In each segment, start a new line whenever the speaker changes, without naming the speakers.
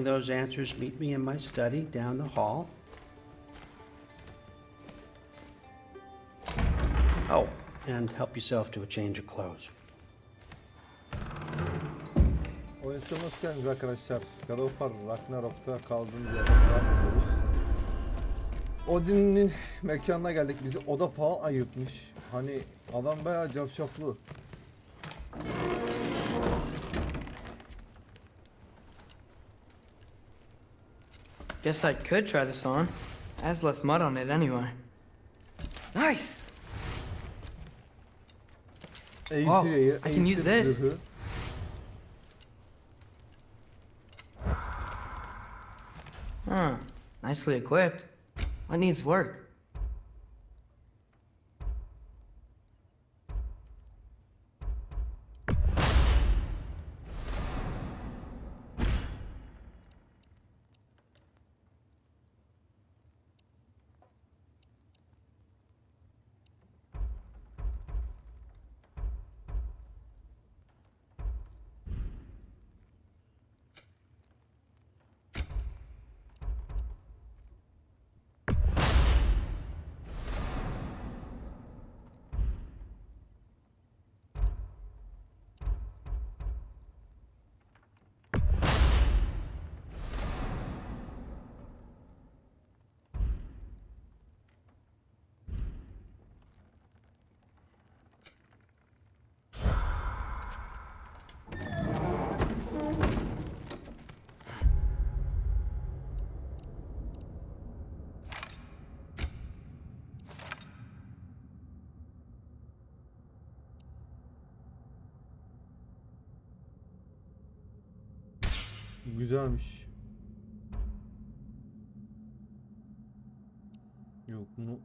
those answers, meet me in my study down the hall. Oh, and help yourself to a change of clothes.
Oyun sitesine hoş geldiniz arkadaşlar. God of War Ragnarok'ta kaldığımız yerden devam ediyoruz. Odin'in mekanına geldik. Bizi oda falan ayırtmış. Hani adam bayağı cafcaflı.
Guess I could try this on. Has less mud on it anyway. Nice! Wow, I can use this. Huh, nicely equipped. What needs work?
Güzelmiş. Yok bunu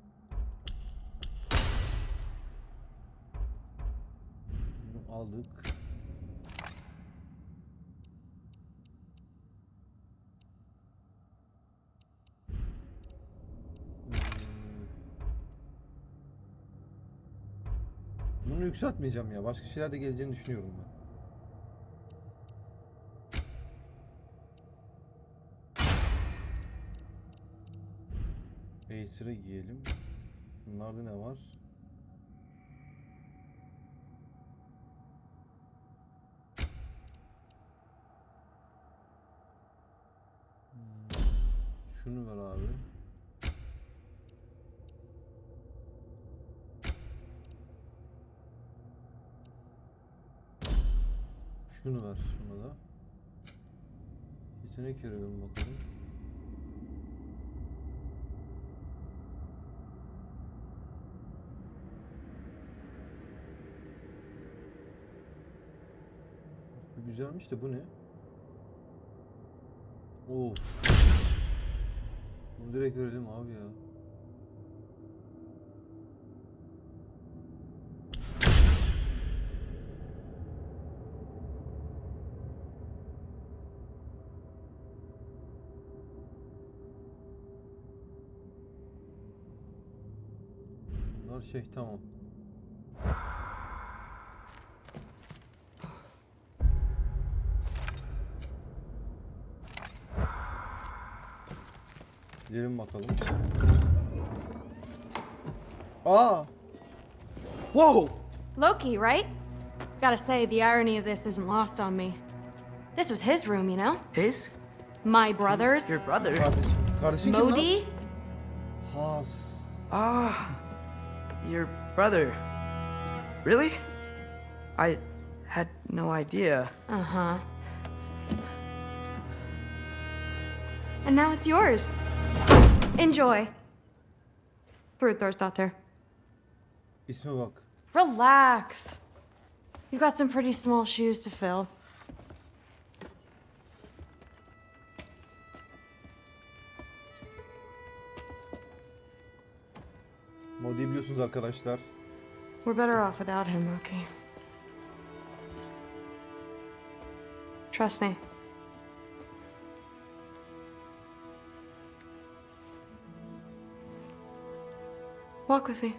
aldık. Bunu yükseltmeyeceğim ya. Başka şeyler de geleceğini düşünüyorum ben. Sıra giyelim. Bunlarda ne var? Şunu ver abi. Şunu ver şuna da. Yetenek verelim bakalım. Güzelmiş de bu ne? Oo. Bunu direkt verelim abi ya. Bunlar tamam. Gidelim bakalım. Aa!
Whoa! Loki, right? Gotta say, the irony of this isn't lost on me. This was his room, you know?
His?
My brother's.
Your brother?
Kardeşin kim lan?
Modi?
Has.
Ah, your brother. Really? I had no idea.
Uh-huh. And now it's yours. Enjoy. Brudthor's
İsme bak.
Relax. You've got some pretty small shoes to fill.
Modi'yi biliyorsunuz arkadaşlar.
We're better off without him, Loki. Trust me. Walk with me.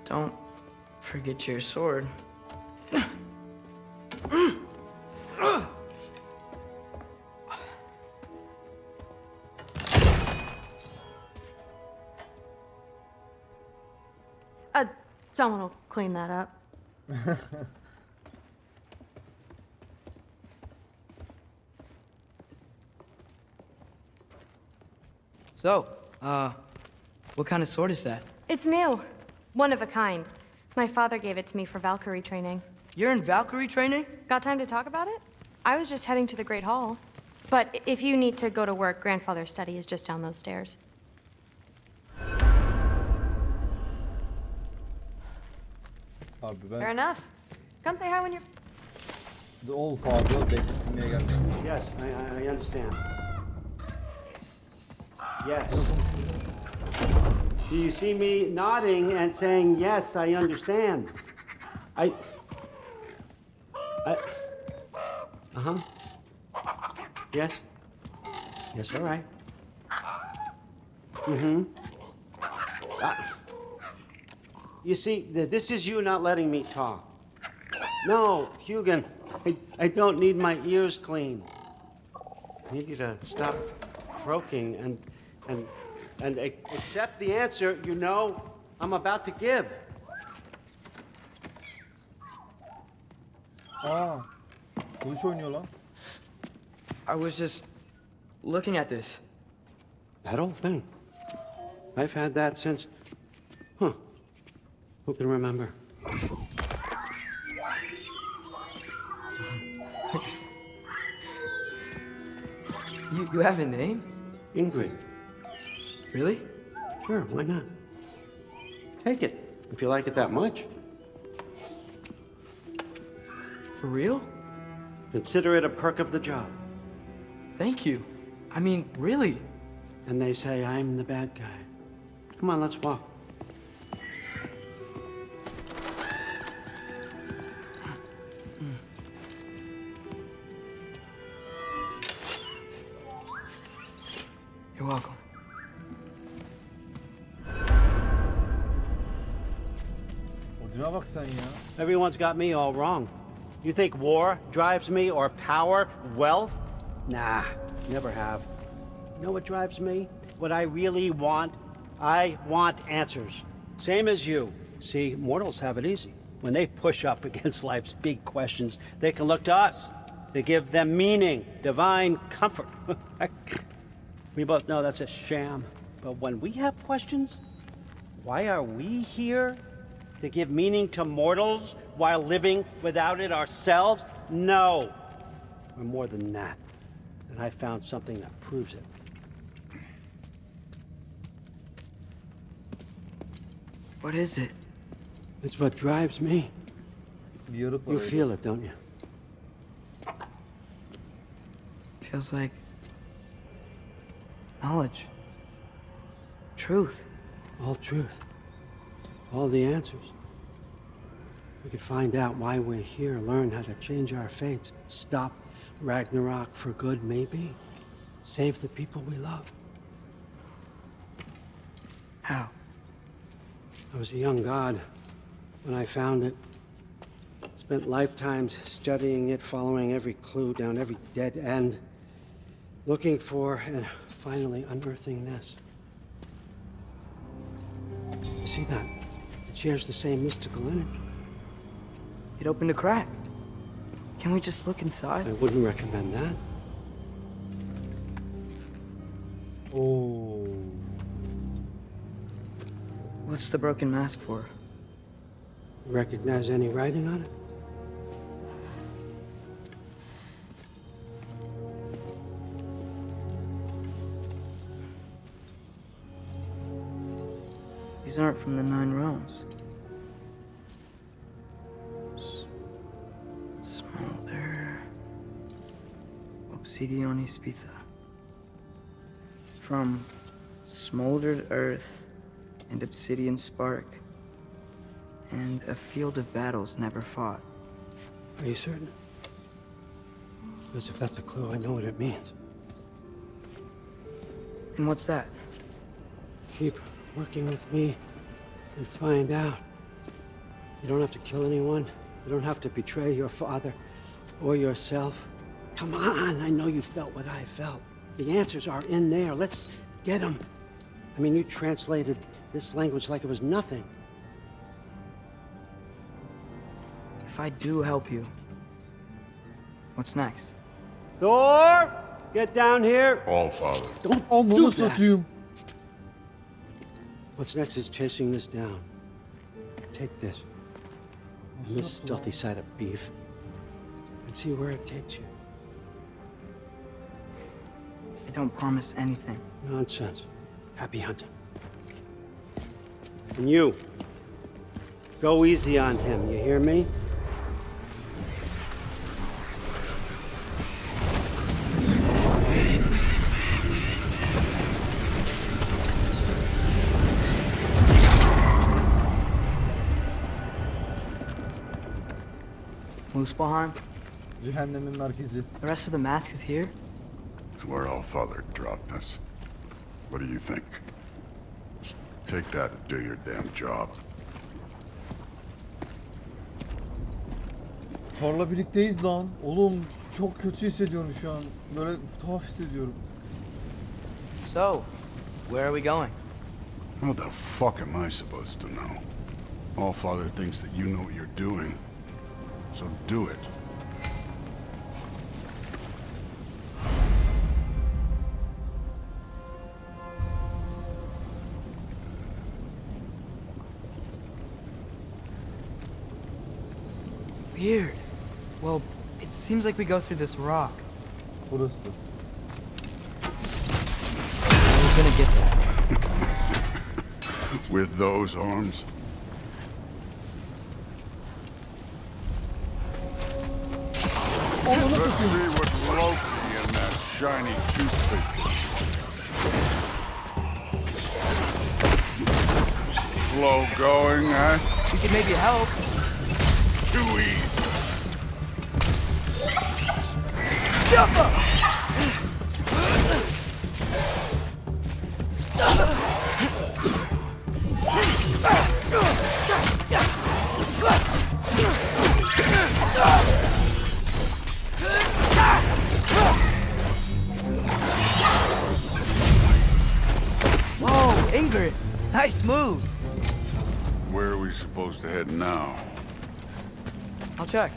Don't forget your sword.
Someone will clean that up.
So, what kind of sword is that?
It's new. One of a kind. My father gave it to me for Valkyrie training.
You're in Valkyrie training?
Got time to talk about it? I was just heading to the Great Hall. But if you need to go to work, grandfather's study is just down those stairs.
Abi
Fair
ben
enough. Come say hi when you're...
The Old Father'ı bekletilmeye geldiniz.
Yes, I understand. Yes. Do you see me nodding and saying, yes, I understand? Uh-huh. Yes? Yes, all right. Mm-hmm. You see, this is you not letting me talk. No, Hugan, I don't need my ears cleaned. I need you to stop croaking and accept the answer you know I'm about to give.
Aa, kılıç oynuyor lan.
I was just looking at this.
That old thing. I've had that since... Huh. Who can remember?
You have a name?
Ingrid.
Really?
Sure, why not? Take it, if you like it that much.
For real?
Consider it a perk of the job.
Thank you. I mean, really?
And they say I'm the bad guy. Come on, let's walk.
You're welcome.
Odin'e bak sen ya.
Everyone's got me all wrong. You think war drives me, or power, wealth? Nah, never have. You know what drives me? What I really want? I want answers. Same as you. See, mortals have it easy. When they push up against life's big questions, they can look to us to give them meaning, divine comfort. We both know that's a sham. But when we have questions, why are we here? To give meaning to mortals while living without it ourselves? No. We're more than that. And I found something that proves it.
What is it?
It's what drives me.
Bir yarık var
You
öyle.
feel it, don't you?
Feels like knowledge. Truth.
All truth. All the answers. We could find out why we're here, learn how to change our fates, stop Ragnarok for good, maybe. Save the people we love.
How?
I was a young god when I found it. Spent lifetimes studying it, following every clue down every dead end, looking for and finally unearthing this. You see that? It shares the same mystical energy.
It opened a crack. Can we just look inside?
I wouldn't recommend that.
Oo.
What's the broken mask for?
Recognize any writing on it?
These aren't from the Nine Realms. Smolder. Obsidian Spitha. From smoldered earth and obsidian spark, and a field of battles never fought.
Are you certain? Because if that's a clue, I know what it means.
And what's that?
Keep working with me and find out. You don't have to kill anyone. You don't have to betray your father. or yourself? Come on, I know you felt what I felt. The answers are in there. Let's get them. I mean, you translated this language like it was nothing.
If I do help you, what's next?
Thor, get down here.
All father.
Don't
Ananı
do that.
satayım.
What's next is chasing this down. Take this, and this stealthy side of beef, and see where it takes you.
I don't promise anything.
Nonsense. Happy hunting. And you, go easy on him, you hear me?
Muspelheim?
Cehennemin merkezi.
The rest of the mask is here?
It's where all father dropped us. What do you think? Just take that and do your damn job.
Thor'la birlikteyiz lan. Oğlum çok kötü hissediyorum şu an. Böyle tuhaf hissediyorum.
So, where are we going?
How the fuck am I supposed to know? All father thinks that you know what you're doing. So do it.
Weird. Well, it seems like we go through this rock.
Burası.
I was gonna get that.
With those arms? Let's see what's Loki in that shiny toothpick. Slow going, huh?
We could maybe help.
Too easy.
Whoa, Ingrid. Nice move.
Where are we supposed to head now?
I'll check.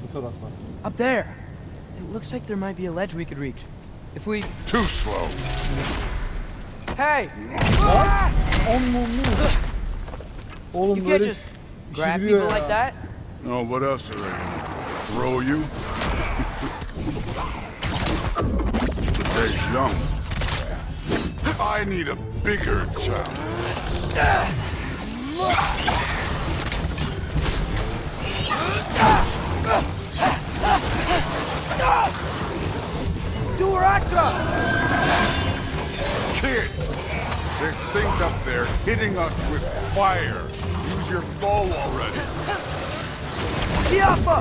Bu taraftan.
Up there. It looks like there might be a ledge we could reach. If we...
Too slow.
Hey!
Oğlum
You can't
böyle
just grab
şişiriyor
people
ya.
like that.
Oh, what else are they gonna throw you? They're young. I need a bigger challenge.
Durata!
Kid, there's things up there hitting us with fire. Use your bow already.
Tiafa!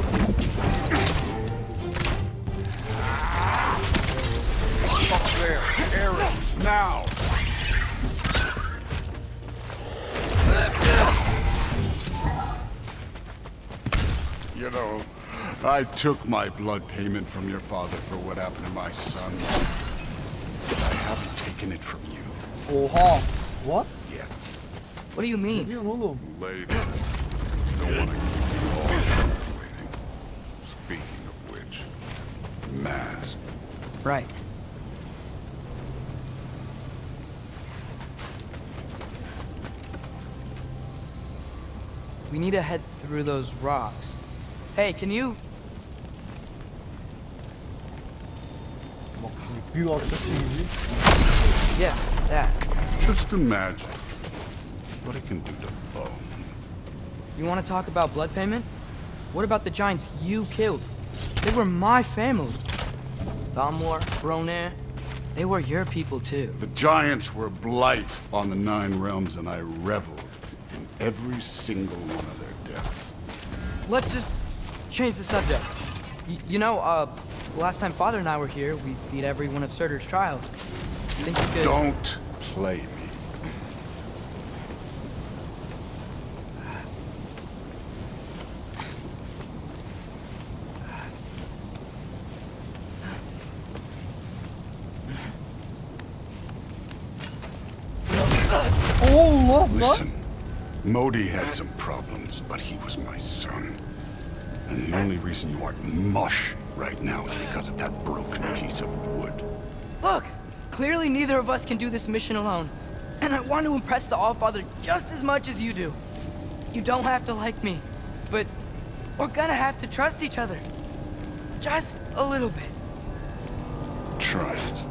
Up there, Aaron, now. You know, I took my blood payment from your father for what happened to my son. But I haven't taken it from you
Oha. What?
yet.
What do you
Ne
mean?
diyorsun oğlum?
Lady, don't want to keep you all waiting. Speaking of which, mask.
Right. We need to head through those rocks. Hey, can you...
Bak şimdi bir alttaki gibi.
Yeah, that.
Just imagine what it can do to bone.
You want to talk about blood payment? What about the giants you killed? They were my family. Thamor, Roner, they were your people too.
The giants were blight on the 9 realms, and I reveled in every single one of their deaths.
Let's just change the subject. You know, last time Father and I were here, we beat every one of Surtur's trials. Think you could...
Don't play me.
Allah lan.
Listen, Modi had some problems, but he was my son. And the only reason you aren't mush right now is because of that broken piece of wood.
Look, clearly neither of us can do this mission alone. And I want to impress the Allfather just as much as you do. You don't have to like me, but we're gonna have to trust each other. Just a little bit.
Trust.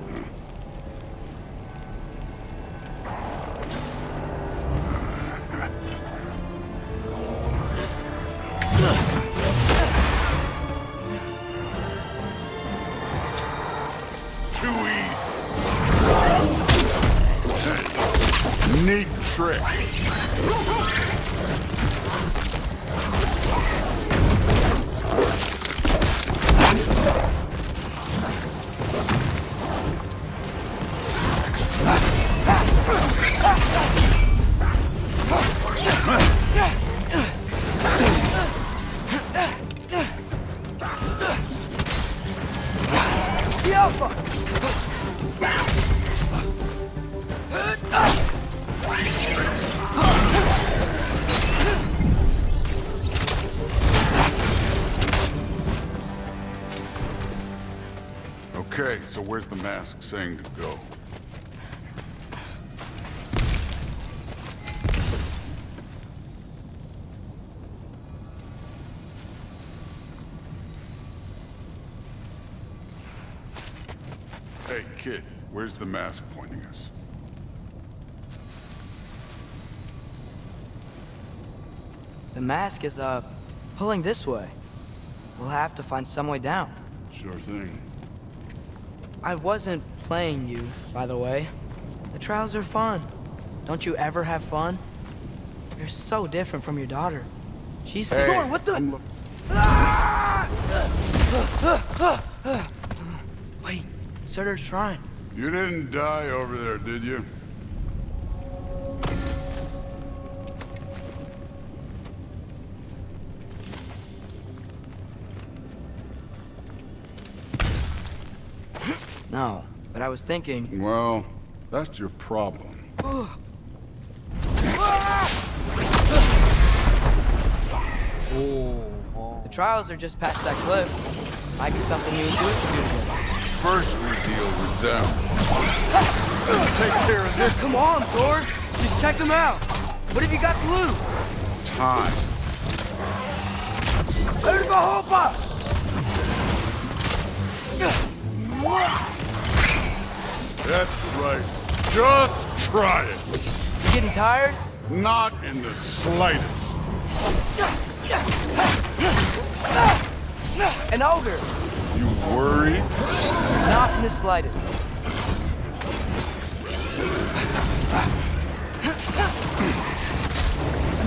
Too easy. Neat trick.
The Alpha!
Okay, so where's the mask saying to go? Hey, kid, where's the mask pointing us?
The mask is, pulling this way. We'll have to find some way down.
Sure thing.
I wasn't playing you, by the way. The trials are fun. Don't you ever have fun? You're so different from your daughter. She's
Hey,
Thor, what the? Wait, Surtur's shrine.
You didn't die over there, did you?
No, but I was thinking.
Well, that's your problem.
Oha.
The trials are just past that cliff. Might be something you and Julie can do together.
First we deal with them. Take care of this.
Come on, Thor. Just check them out. What have you got to lose?
Time. That's right. Just try it.
You getting tired?
Not in the slightest.
An ogre.
You worried?
Not in the slightest.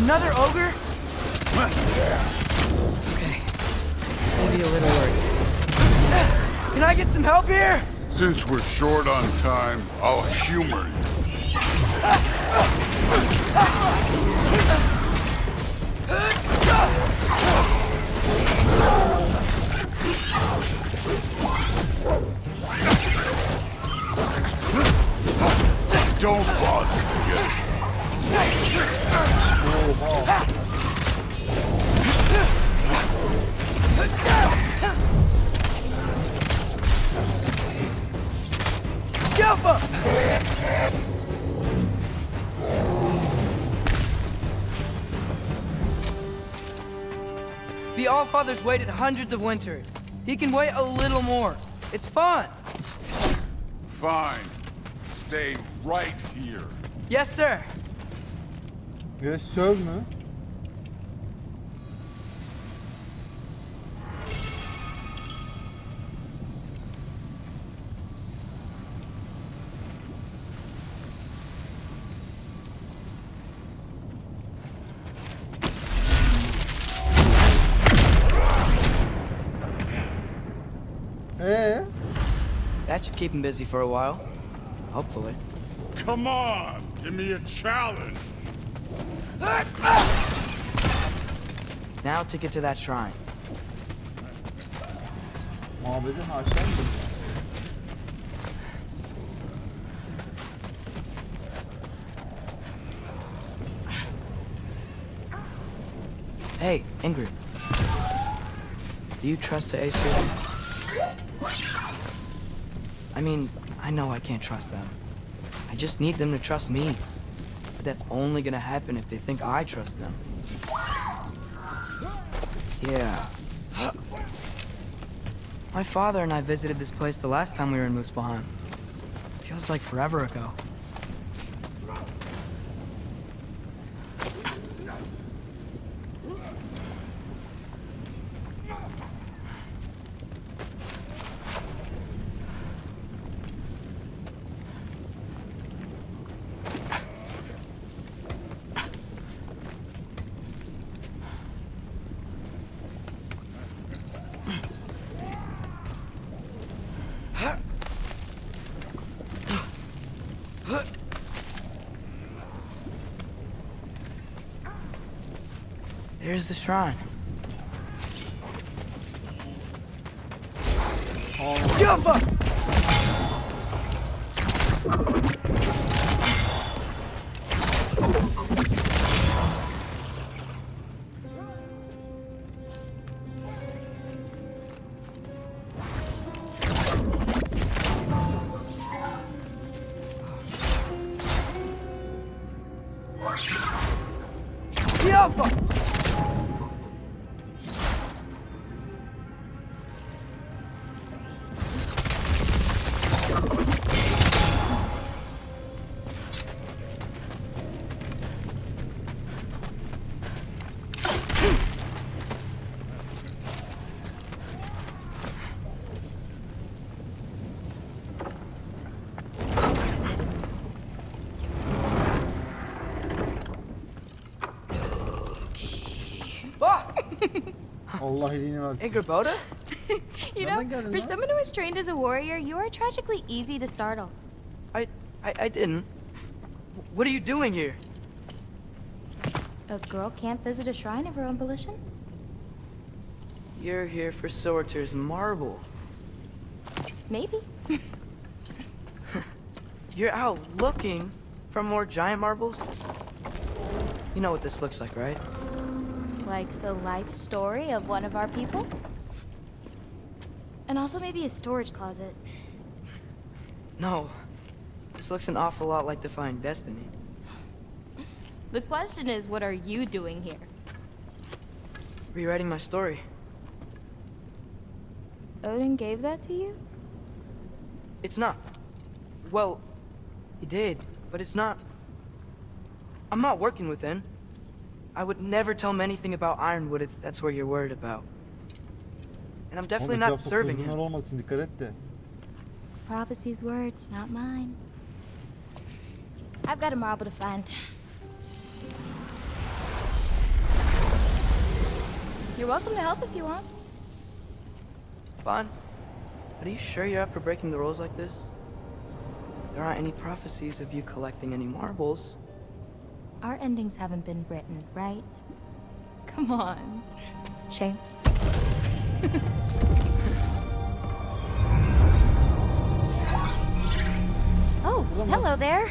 Another ogre? Okay. Maybe a little worried. Can I get some help here?
Since we're short on time, I'll humor you. Don't bother to get it.
Jump up! The Allfather's waited hundreds of winters. He can wait a little more. It's fun.
Fine. Stay right here.
Yes, sir.
Yes sir mü?
That should keep him busy for a while. Hopefully.
Come on, give me a challenge.
Now to get to that shrine.
Mabedin aşağı mı?
Hey, Ingrid. Do you trust the Aces? I mean, I know I can't trust them. I just need them to trust me. But that's only gonna happen if they think I trust them. Yeah. My father and I visited this place the last time we were in Muspelheim. Feels like forever ago. Here's the shrine. Jump!
Allah iyiliğini versin.
Hey, Gerboda?
You know, for someone who was trained as a warrior, you are tragically easy to startle.
I didn't. What are you doing here?
A girl can't visit a shrine of her own volition?
You're here for Sorter's marble.
Maybe.
You're out looking for more giant marbles? You know what this looks like, right?
Like the life story of one of our people? And also maybe a storage closet.
No. This looks an awful lot like Defying Destiny.
The question is, what are you doing here?
Rewriting my story.
Odin gave that to you?
It's not. Well, he did, but it's not. I'm not working with him. I would never tell him anything about Ironwood if that's what you're worried about. And I'm definitely not serving him.
Olmasın, dikkat et de.
It's prophecy's words, not mine. I've got a marble to find. You're welcome to help if you want.
Fine. But are you sure you're up for breaking the rules like this? There aren't any prophecies of you collecting any marbles.
Our endings haven't been written, right? Come on. Shame. Oh, hello there.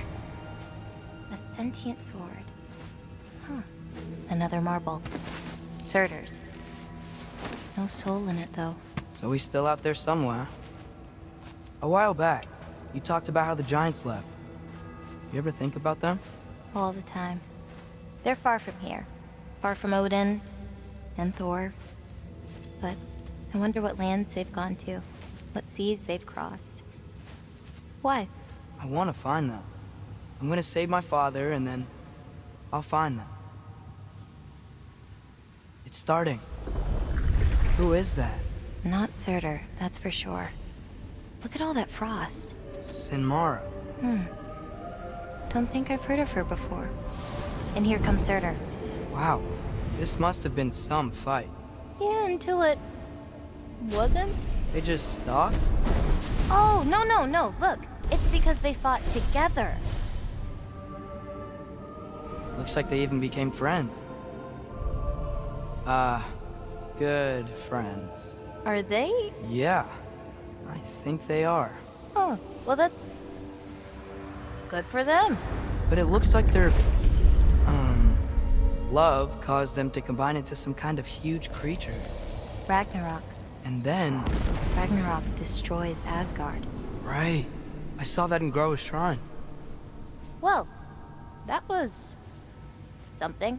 A sentient sword. Huh. Another marble. Surtur's. No soul in it, though.
So he's still out there somewhere. A while back, you talked about how the giants left. You ever think about them?
All the time. They're far from here. Far from Odin and Thor. But I wonder what lands they've gone to. What seas they've crossed. Why?
I want to find them. I'm gonna save my father, and then I'll find them. It's starting. Who is that?
Not Surtur, that's for sure. Look at all that frost.
Sinmara.
Don't think I've heard of her before. And here comes Surtur.
Wow. This must have been some fight.
Yeah, until it wasn't.
They just stopped?
Oh, no. Look, it's because they fought together.
Looks like they even became friends. Good friends.
Are they?
Yeah, I think they are.
Oh, well that's good for them.
But it looks like they're, love caused them to combine into some kind of huge creature.
Ragnarok.
And then...
Ragnarok destroys Asgard.
Right. I saw that in Grove's shrine.
Well, that was... something.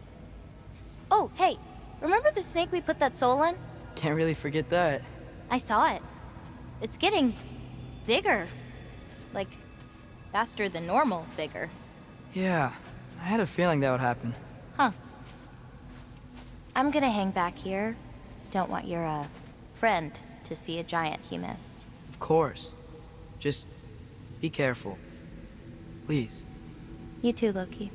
Oh, hey, remember the snake we put that soul in?
Can't really forget that.
I saw it. It's getting... bigger. Like, faster than normal bigger.
Yeah, I had a feeling that would happen.
Huh. I'm gonna hang back here. Don't want your, friend to see a giant he missed.
Of course. Just be careful. Please.
You too, Loki.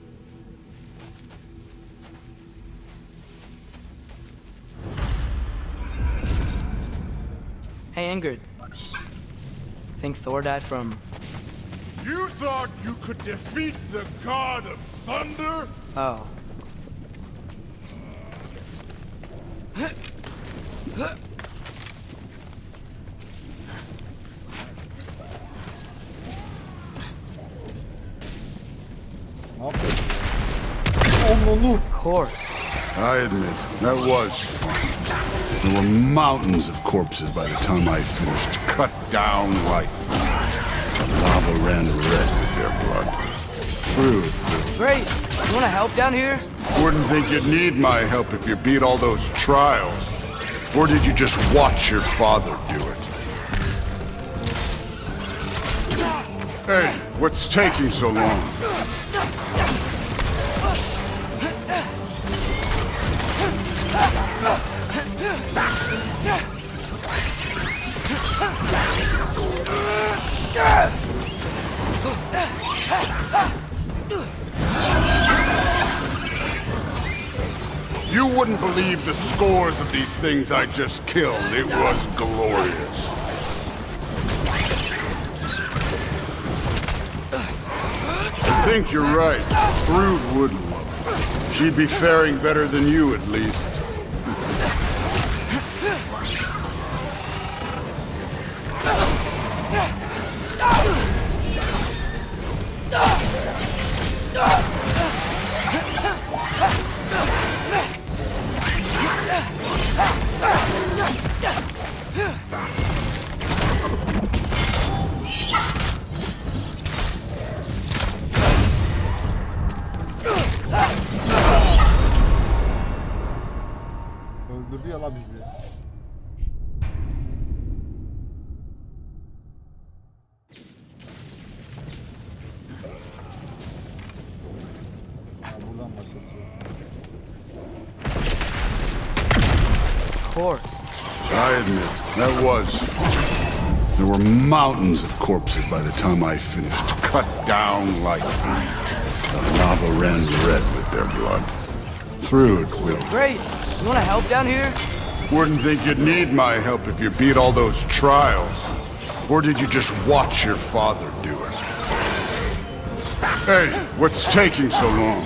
Hey, Ingrid. Think Thor died from...
You thought you could defeat the god of thunder?
Oh.
Ne yapıyorsun? Onu.
Of course.
I admit, that was fun. There were mountains of corpses by the time I finished, cut down like the lava ran red with their blood. Through.
Great. You wanna help down here?
Wouldn't think you'd need my help if you beat all those trials. Or did you just watch your father do it? Hey, what's taking so long? You wouldn't believe the scores of these things I just killed. It was glorious. I think you're right. Thrud would love her. She'd be faring better than you, at least.
Öldürdü ya la bizi. Ha, buradan başlatıyor.
Of course.
I admit, that was fun. There were mountains of corpses by the time I finished, cut down like meat. The lava ran red with their blood. Thrud will.
Great. You wanna help down here?
Wouldn't think you'd need my help if you beat all those trials. Or did you just watch your father do it? Hey, what's taking so long?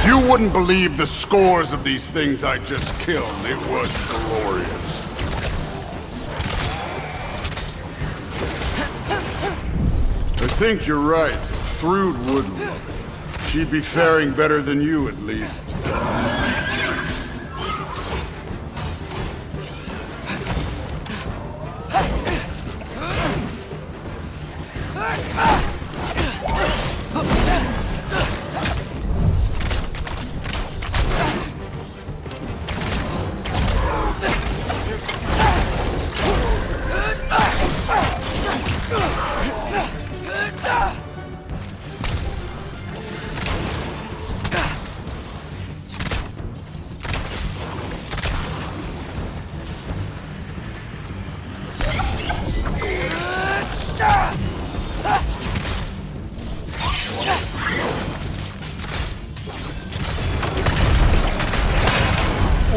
You wouldn't believe the scores of these things I just killed. It was glorious. I think you're right. Thrud would love it. She'd be faring better than you, at least.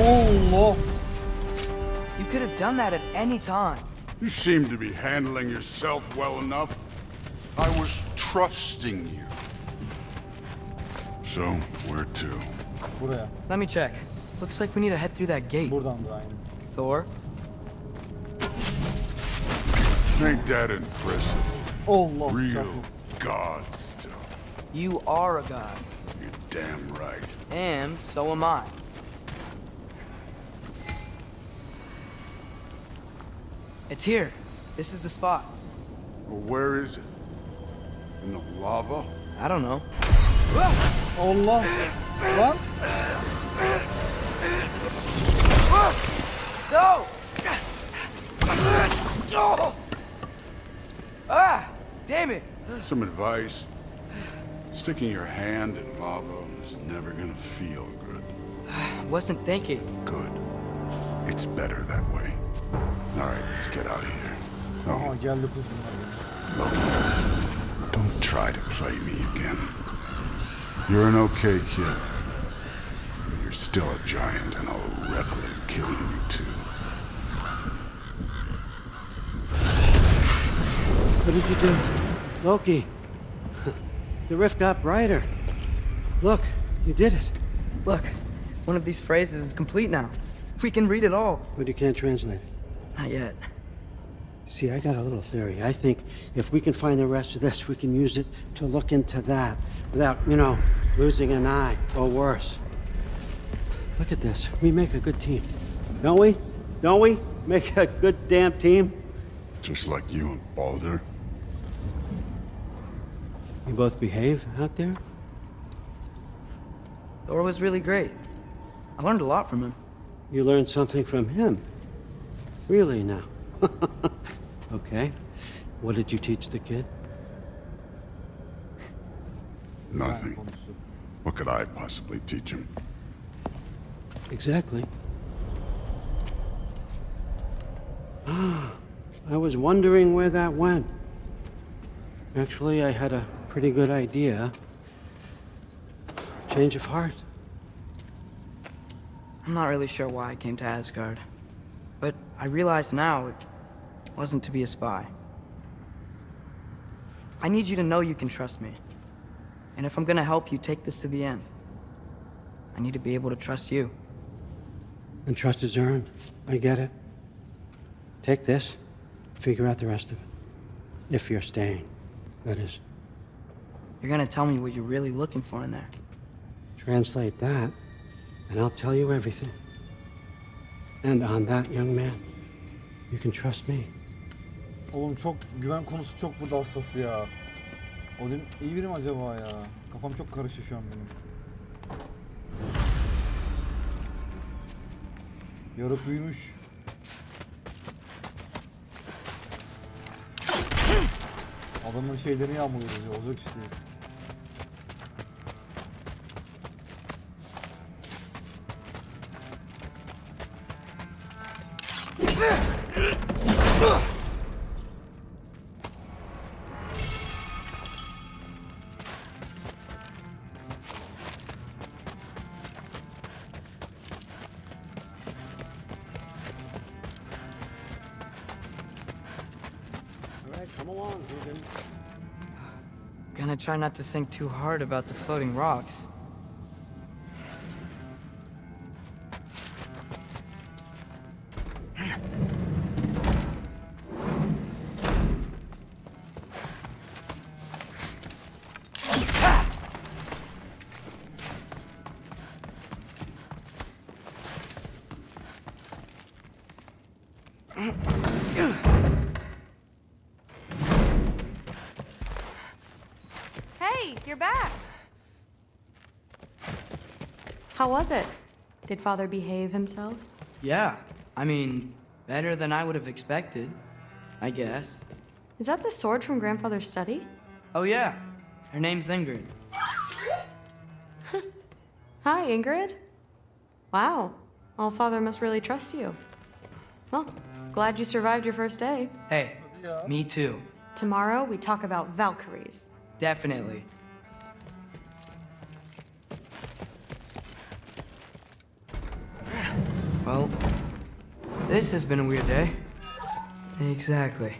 Allah.
You could have done that at any time.
You seem to be handling yourself well enough. I was trusting you. So, where to?
Buraya.
Let me check. Looks like we need to head through that gate.
Buradan da aynı.
Thor?
Ain't that impressive?
Allah
Real
çarpsın.
god stuff.
You are a god.
You're damn right.
And so am I. It's here. This is the spot.
Well, where is it? In the lava?
I don't know.
Allah. Lan.
No! No! Ah! Damn it!
Some advice. Sticking your hand in lava is never gonna feel good.
Wasn't thinking.
Good. It's better that way. All right, let's get out of here.
Aha
Oh,
geldi kuzum.
Loki, don't try to play me again. You're an okay kid. But you're still a giant, and I'll revel in killing you too.
What did you do? Loki. The rift got brighter. Look, you did it.
Look, one of these phrases is complete now. We can read it all.
But you can't translate it.
Not yet.
See, I got a little theory. I think if we can find the rest of this, we can use it to look into that without, losing an eye or worse. Look at this. We make a good team. Don't we? Don't we? Make a good damn team?
Just like you and Balder.
You both behave out there?
Thor was really great. I learned a lot from him.
You learned something from him? Really now? Okay. What did you teach the kid?
Nothing. What could I possibly teach him?
Exactly. I was wondering where that went. Actually, I had a pretty good idea. Change of heart.
I'm not really sure why I came to Asgard. But I realize now it wasn't to be a spy. I need you to know you can trust me. And if I'm gonna help you take this to the end, I need to be able to trust you.
And trust is earned. I get it. Take this, figure out the rest of it. If you're staying, that is.
You're gonna tell me what you're really looking for in there.
Translate that, and I'll tell you everything. And on that, young man, you can trust me.
Oğlum çok güven konusu çok burada hassas ya. Odin iyi biri mi acaba ya? Kafam çok karıştı şu an benim. Yarık büyümüş. Adamın şeylerini yağmalıyoruz ya, olacak iş değil.
Come along, Ruben.
Gonna try not to think too hard about the floating rocks.
Hey, you're back. How was it? Did Father behave himself?
Yeah, I mean, better than I would have expected, I guess.
Is that the sword from Grandfather's study?
Oh yeah, her name's Ingrid.
Hi, Ingrid. Wow, All-Father must really trust you. Well, glad you survived your first day.
Hey, me too.
Tomorrow, we talk about Valkyries.
Definitely. Well, this has been a weird day. Exactly.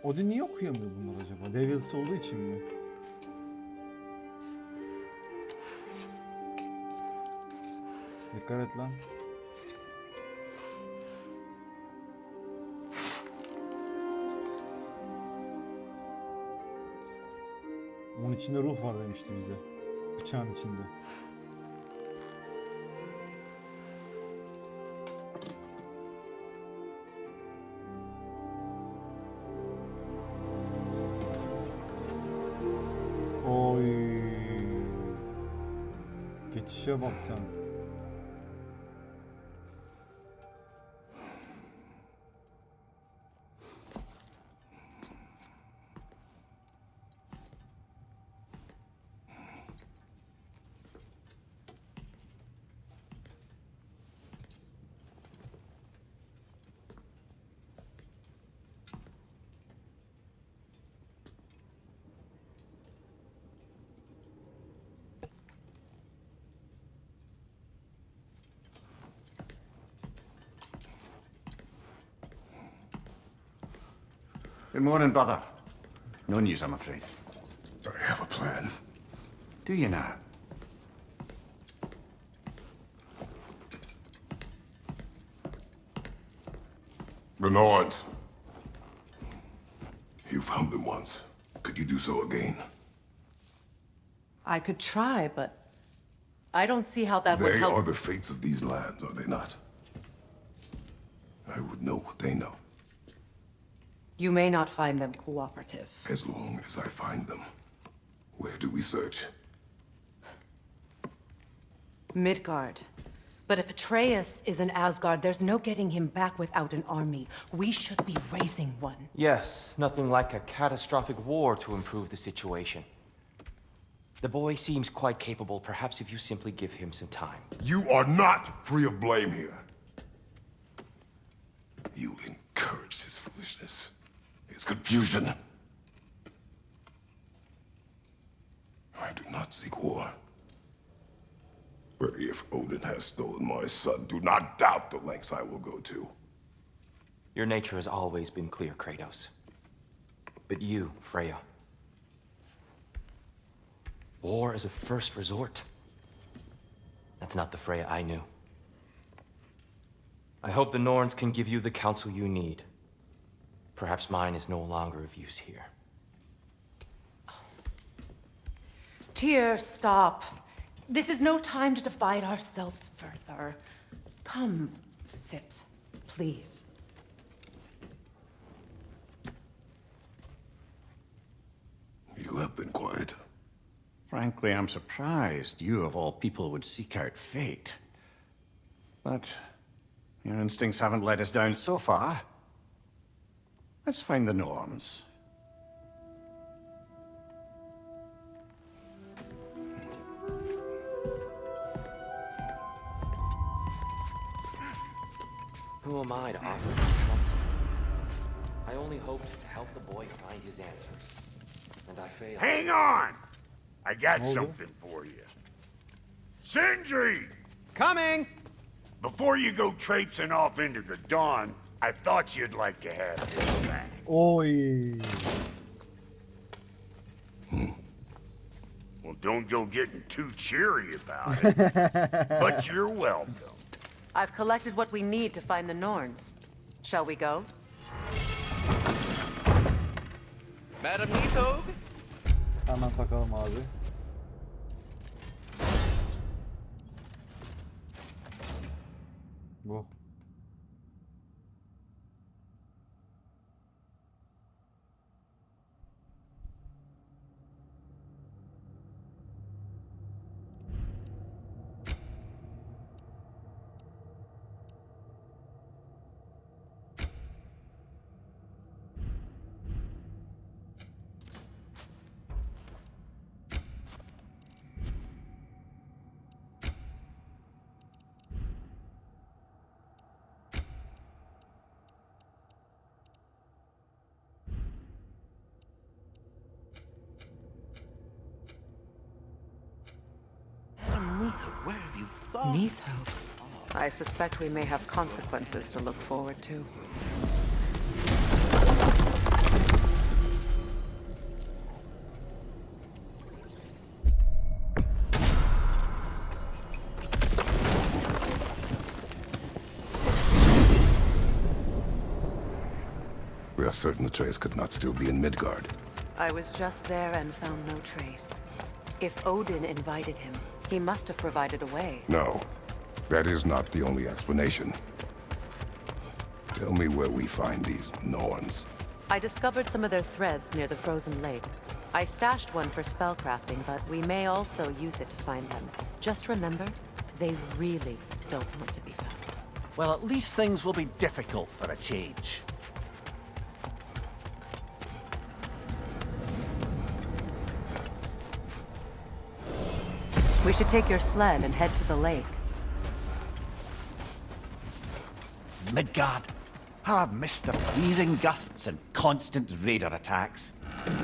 Odin niye okuyamıyor bunlar acaba? Dev yazısı olduğu için mi? Dikkat et lan. Onun içinde ruh var demişti bize. Bıçağın içinde. Oy. Geçişe bak sen.
Good morning, brother. No news, I'm afraid.
I have a plan.
Do you now?
The Norns. You found them once. Could you do so again?
I could try, but I don't see how that would
They
help.
are the fates of these lands, are they not? I would know what they know,
You may not find them cooperative.
as long as I find them. Where do we search?
Midgard. But if Atreus is in Asgard, there's no getting him back without an army. We should be raising one.
Yes, nothing like a catastrophic war to improve the situation. The boy seems quite capable. Perhaps if you simply give him some time.
You are not free of blame here. You encouraged his foolishness, his confusion. I do not seek war. But if Odin has stolen my son, do not doubt the lengths I will go to.
Your nature has always been clear, Kratos. But you, Freya. War is a first resort. That's not the Freya I knew. I hope the Norns can give you the counsel you need. Perhaps mine is no longer of use here.
Tyr, stop. This is no time to divide ourselves further. Come, sit, please.
You have been quiet.
Frankly, I'm surprised you, of all people, would seek out fate. But your instincts haven't let us down so far. Let's find the Norns.
Who am I to offer my counsel? I only hoped to help the boy find his answers. And I failed.
Hang on! I got
Hold it.
something for you. Sindri!
Coming!
Before you go traipsing off into the dawn, I thought you'd like to have this back.
Oy.
Well, don't go getting too cheery about it. But you're welcome.
I've collected what we need to find the Norns. Shall we go?
Madam Nithog?
Hemen takalım abi. Bu.
Where have you gone?
Nithog. I suspect we may have consequences to look forward to.
We are certain Atreus could not still be in Midgard.
I was just there and found no trace. If Odin invited him, he must have provided a way.
No, that is not the only explanation. Tell me where we find these Norns.
I discovered some of their threads near the frozen lake. I stashed one for spellcrafting, but we may also use it to find them. Just remember, they really don't want to be found.
Well, at least things will be difficult for a change.
We should take your sled and head to the lake.
Midgard. How I've missed the freezing gusts and constant raider attacks.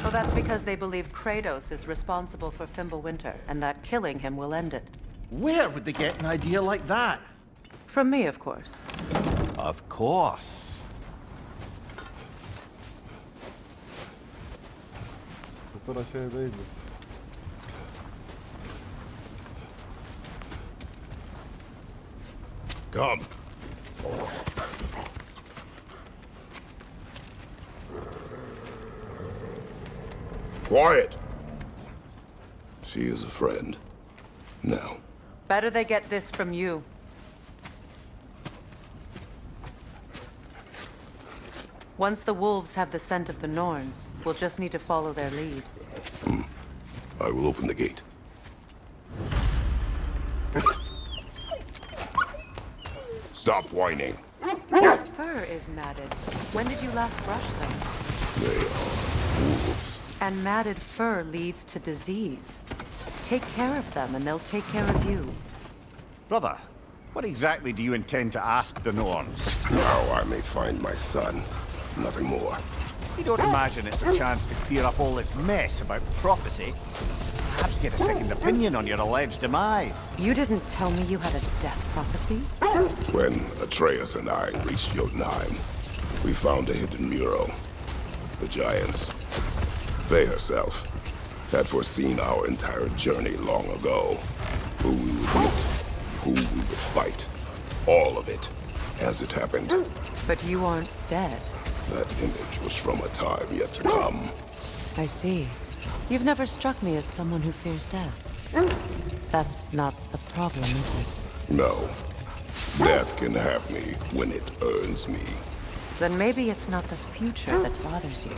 Well, that's because they believe Kratos is responsible for Fimbulwinter, and that killing him will end it.
Where would they get an idea like that?
From me, of course.
Of course.
Doktor aşağıdaydı.
Come. Quiet. She is a friend. Now.
Better they get this from you. Once the wolves have the scent of the Norns, we'll just need to follow their lead.
I will open the gate. Stop whining.
Your fur is matted. When did you last brush them?
They are wolves.
And matted fur leads to disease. Take care of them and they'll take care of you.
Brother, what exactly do you intend to ask the Norns?
Now I may find my son. Nothing more.
You don't imagine it's a chance to clear up all this mess about prophecy? Perhaps get a second opinion on your alleged demise.
You didn't tell me you had a death prophecy?
When Atreus and I reached Jotunheim, we found a hidden mural. The giants, they herself, had foreseen our entire journey long ago. Who we would meet, who we would fight. All of it, as it happened.
But you aren't dead.
That image was from a time yet to come.
I see. You've never struck me as someone who fears death. That's not the problem, is it?
No. Death can have me when it earns me.
Then maybe it's not the future that bothers you.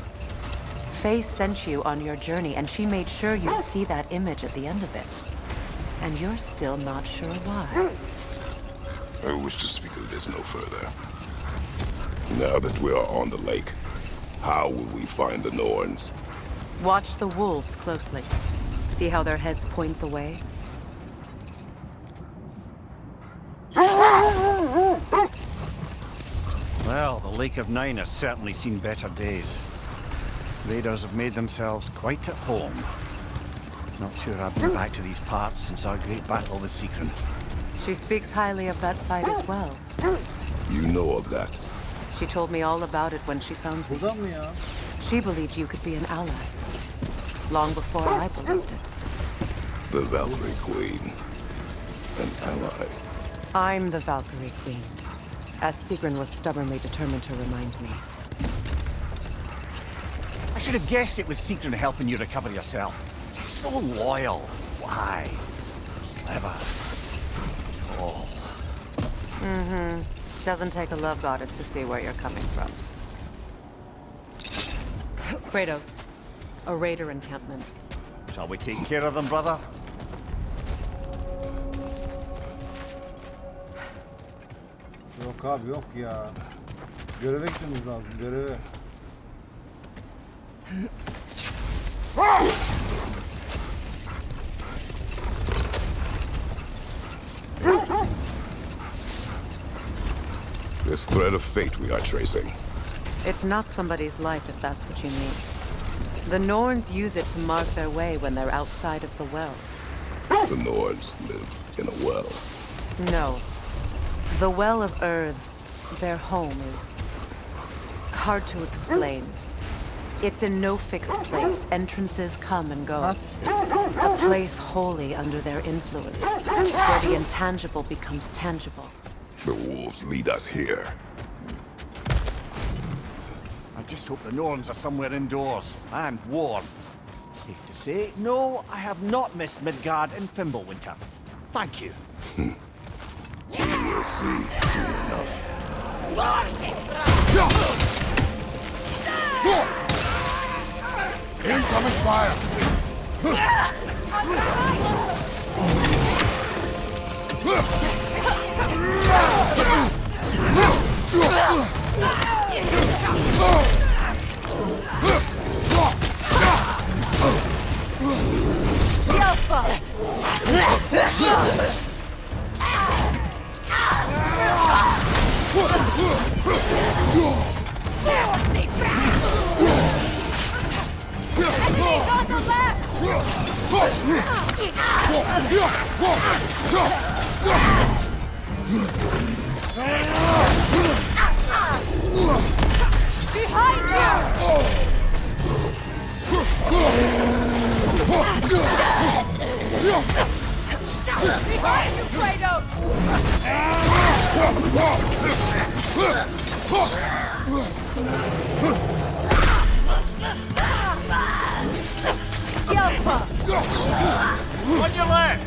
Faye sent you on your journey, and she made sure you'd see that image at the end of it. And you're still not sure why.
I wish to speak of this no further. Now that we are on the lake, how will we find the Norns?
Watch the wolves closely. See how their heads point the way?
Well, the Lake of Nine has certainly seen better days. Raiders have made themselves quite at home. Not sure I've been back to these parts since our great battle with Sigrun.
She speaks highly of that fight as well.
You know of that?
She told me all about it when she found me.
Buradan mı ya?
She believed you could be an ally. Long before I believed it.
The Valkyrie Queen. An ally.
I'm the Valkyrie Queen, as Sigrun was stubbornly determined to remind me.
I should have guessed it was Sigrun helping you recover yourself. She's so loyal. Why? Clever. Oh.
Doesn't take a love goddess to see where you're coming from. Kratos, a raider encampment.
Shall we take care of them, brother?
Yok abi yok ya. Göreve gitmemiz lazım, göreve.
This thread of fate we are tracing.
It's not somebody's life, if that's what you mean. The Norns use it to mark their way when they're outside of the well.
The Nords live in a well.
No. The Well of Earth, their home, is hard to explain. It's in no fixed place. Entrances come and go. A place wholly under their influence, where the intangible becomes tangible.
The wolves lead us here.
just hope the Norns are somewhere indoors and warm. Safe to say, no, I have not missed Midgard and Fimbulwinter. Thank you.
We'll see soon enough.
Incoming fire!
On your left!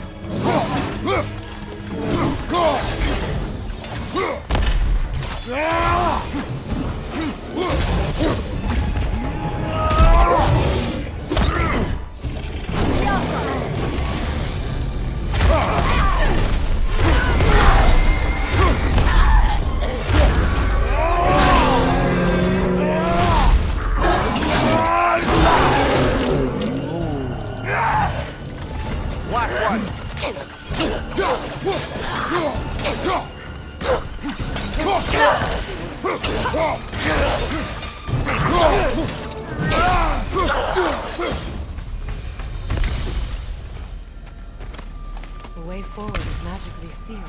The way forward is magically sealed.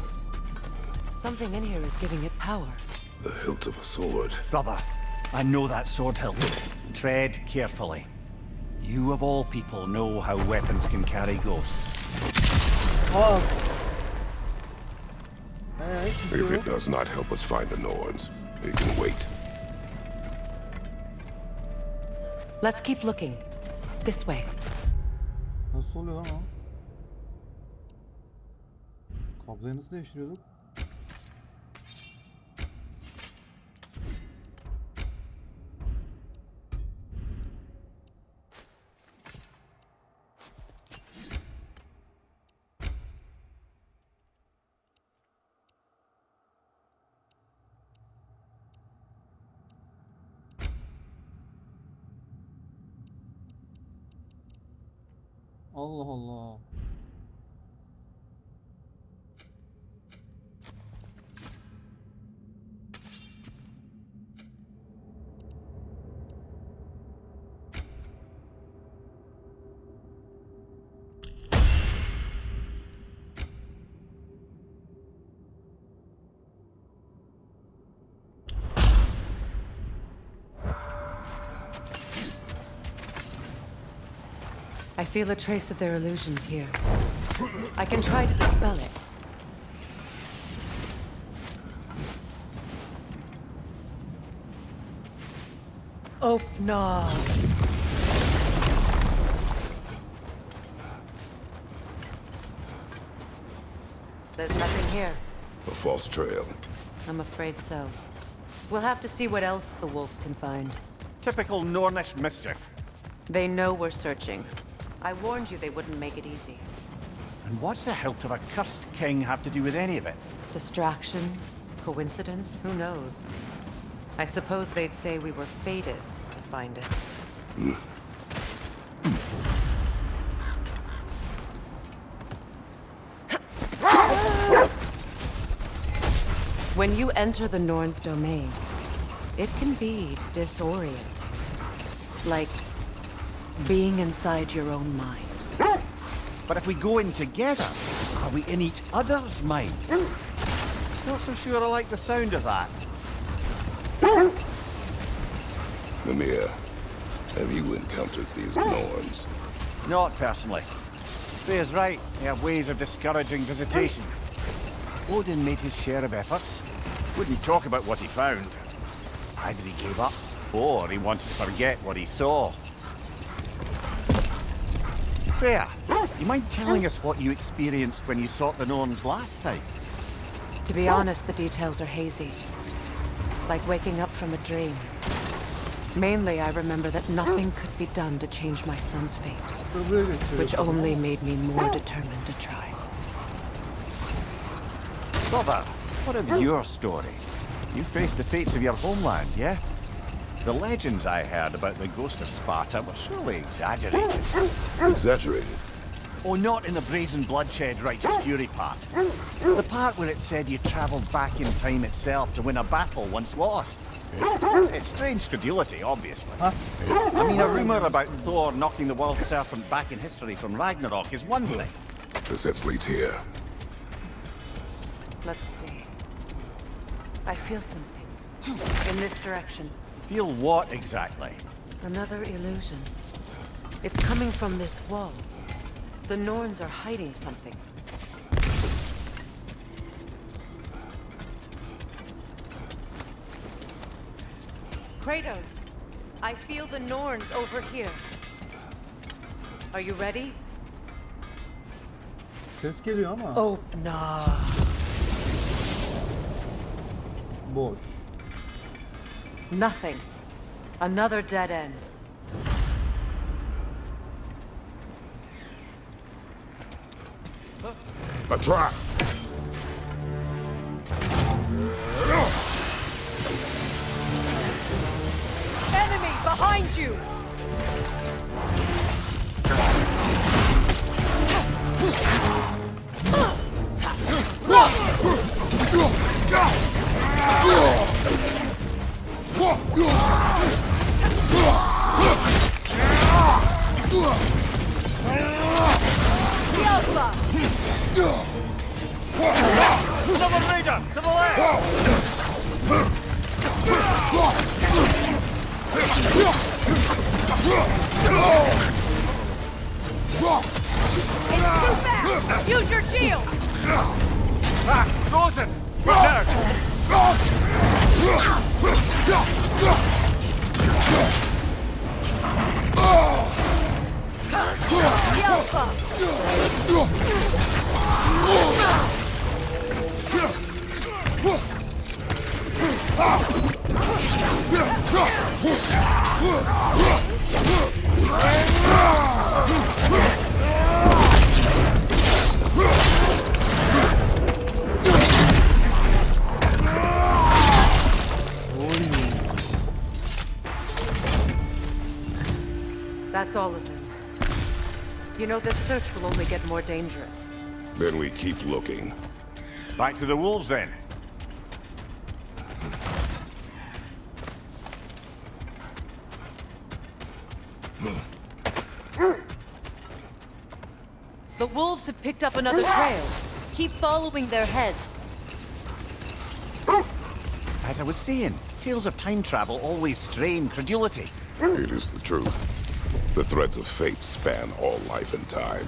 Something in here is giving it power.
The hilt of a sword.
Brother, I know that sword hilt. Tread carefully. You of all people know how weapons can carry ghosts.
Oh.
If it does not help us find the Norns, it can wait.
Let's keep looking. This way.
Nasıl oluyor lan o? Kabloyu nasıl değiştiriyorduk? Allah Allah.
I feel a trace of their illusions here. I can try to dispel it. Oh, no. There's nothing here.
A false trail.
I'm afraid so. We'll have to see what else the wolves can find.
Typical Nornish mischief.
They know we're searching. I warned you they wouldn't make it easy.
And what's the hilt of a cursed king have to do with any of it?
Distraction? Coincidence? Who knows? I suppose they'd say we were fated to find it. When you enter the Norn's domain, it can be disorienting. Like being inside your own mind.
But if we go in together, are we in each other's mind? Not so sure I like the sound of that.
Mimir, have you encountered these Norns?
Not personally. Freya's right, they have ways of discouraging visitation. Odin made his share of efforts. Wouldn't talk about what he found. Either he gave up, before he wanted to forget what he saw. Freya, you mind telling us what you experienced when you sought the Norns last time?
To be honest, the details are hazy. Like waking up from a dream. Mainly, I remember that nothing could be done to change my son's fate, which only made me more determined to try.
Brother, what of your story? You faced the fates of your homeland, yeah? The legends I heard about the ghost of Sparta were surely exaggerated.
Exaggerated?
Oh, not in the brazen bloodshed righteous fury part. The part where it said you travelled back in time itself to win a battle once lost. It's strange credulity, obviously. I mean, a rumour about Thor knocking the world serpent back in history from Ragnarok is one thing.
The sense leads here.
Let's see. I feel something. In this direction.
Feel what exactly?
Another illusion. It's coming from this wall. The Norns are hiding something. Kratos, I feel the Norns over here. Are you ready?
Ses geliyor ama.
Open up.
Boş.
Nothing. Another dead end.
A trap!
Enemy behind you!
Double Raider! To the left!
Use your shield!
Ah, frozen!
That's all of them. You know, this search will only get more dangerous.
Then we keep looking.
Back to the wolves, then.
The wolves have picked up another trail. Keep following their heads.
As I was saying, tales of time travel always strain credulity.
It is the truth. The threads of fate span all life and time.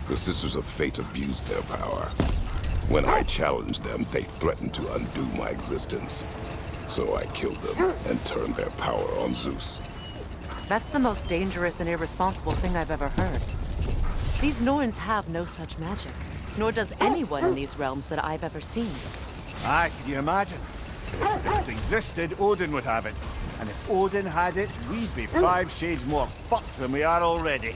The Sisters of Fate abused their power. When I challenged them, they threatened to undo my existence. So I killed them and turned their power on Zeus.
That's the most dangerous and irresponsible thing I've ever heard. These Norns have no such magic, nor does anyone in these realms that I've ever seen.
Aye, can you imagine? If it existed, Odin would have it. And if Odin had it, we'd be 5 shades more fucked than we are already.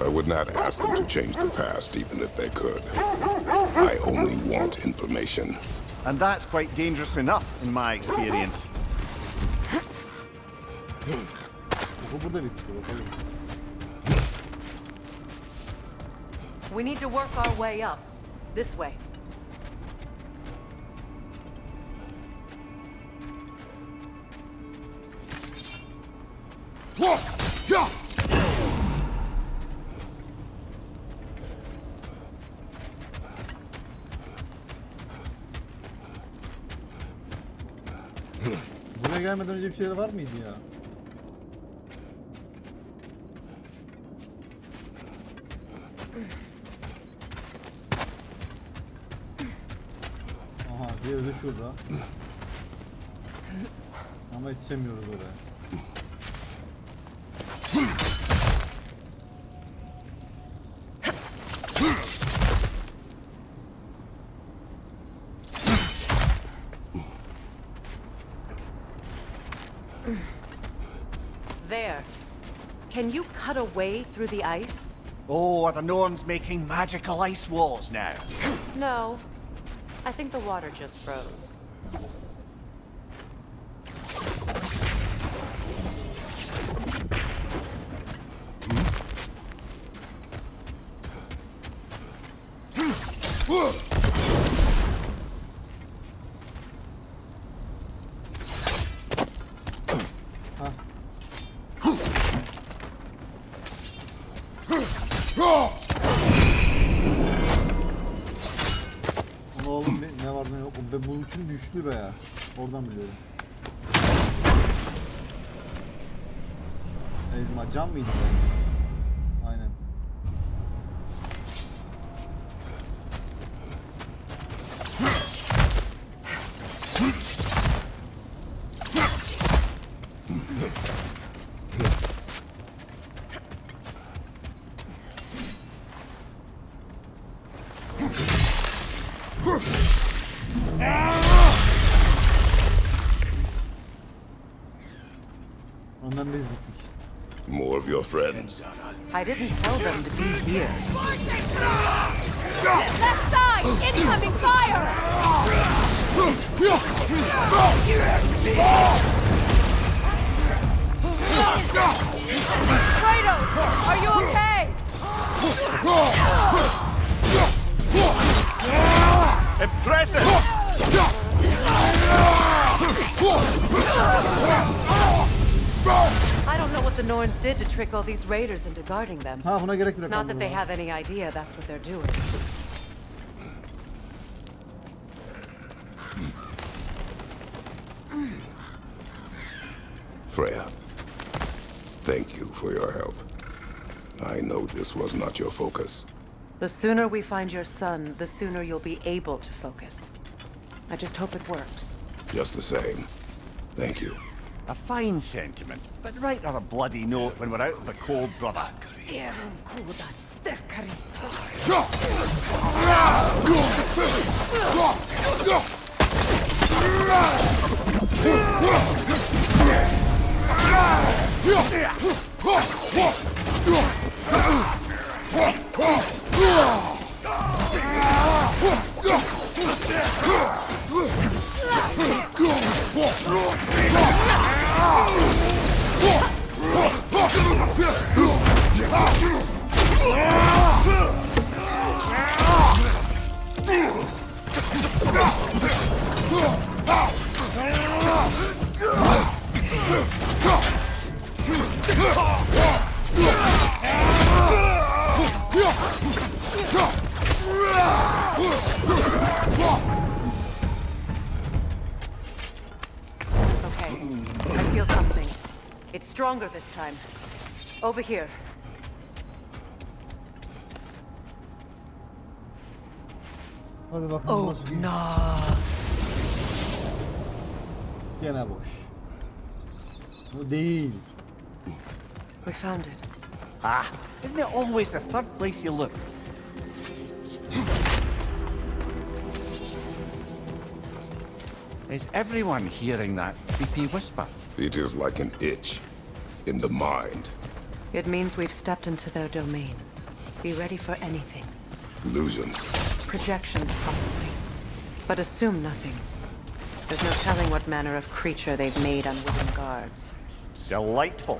I would not ask them to change the past, even if they could. I only want information.
And that's quite dangerous enough, in my experience.
We need to work our way up. This way.
Buraya gelmeden önce bir şeyler var mıydı ya? Aha, diğeri de şurada. Ama yetişemiyoruz oraya.
There. Can you cut a way through the ice?
Oh, are the Norns making magical ice walls now?
No. I think the water just froze.
Oğlum ne var ne yok. Ben bunun için güçlü be ya. Oradan biliyorum. Elma cam mıydı? Aynen. Ondan biz bittik.
More of your friends.
I didn't tell them to be here.
Left side! Incoming fire! Kratos, are you okay?
Impressive!
I don't know what the Norns did to trick all these raiders into guarding them.
Ha buna gerek bile
Not that they
kalmadı.
have any idea that's what they're doing.
Freya, thank you for your help. I know this was not your focus.
The sooner we find your son, the sooner you'll be able to focus. I just hope it works.
Just the same, thank you.
A fine sentiment, but write on a bloody note when we're out of the cold, brother.
Okay, I feel something. It's stronger this time. Over here.
Hadi bakalım nasıl gidiyor.
No.
Gene boş. Bu değil.
We found it.
Ah, isn't it always the third place you look? Is everyone hearing that creepy whisper?
It is like an itch in the mind.
It means we've stepped into their domain. Be ready for anything.
Illusions.
Projections, possibly. But assume nothing. There's no telling what manner of creature they've made unwitting guards.
Delightful.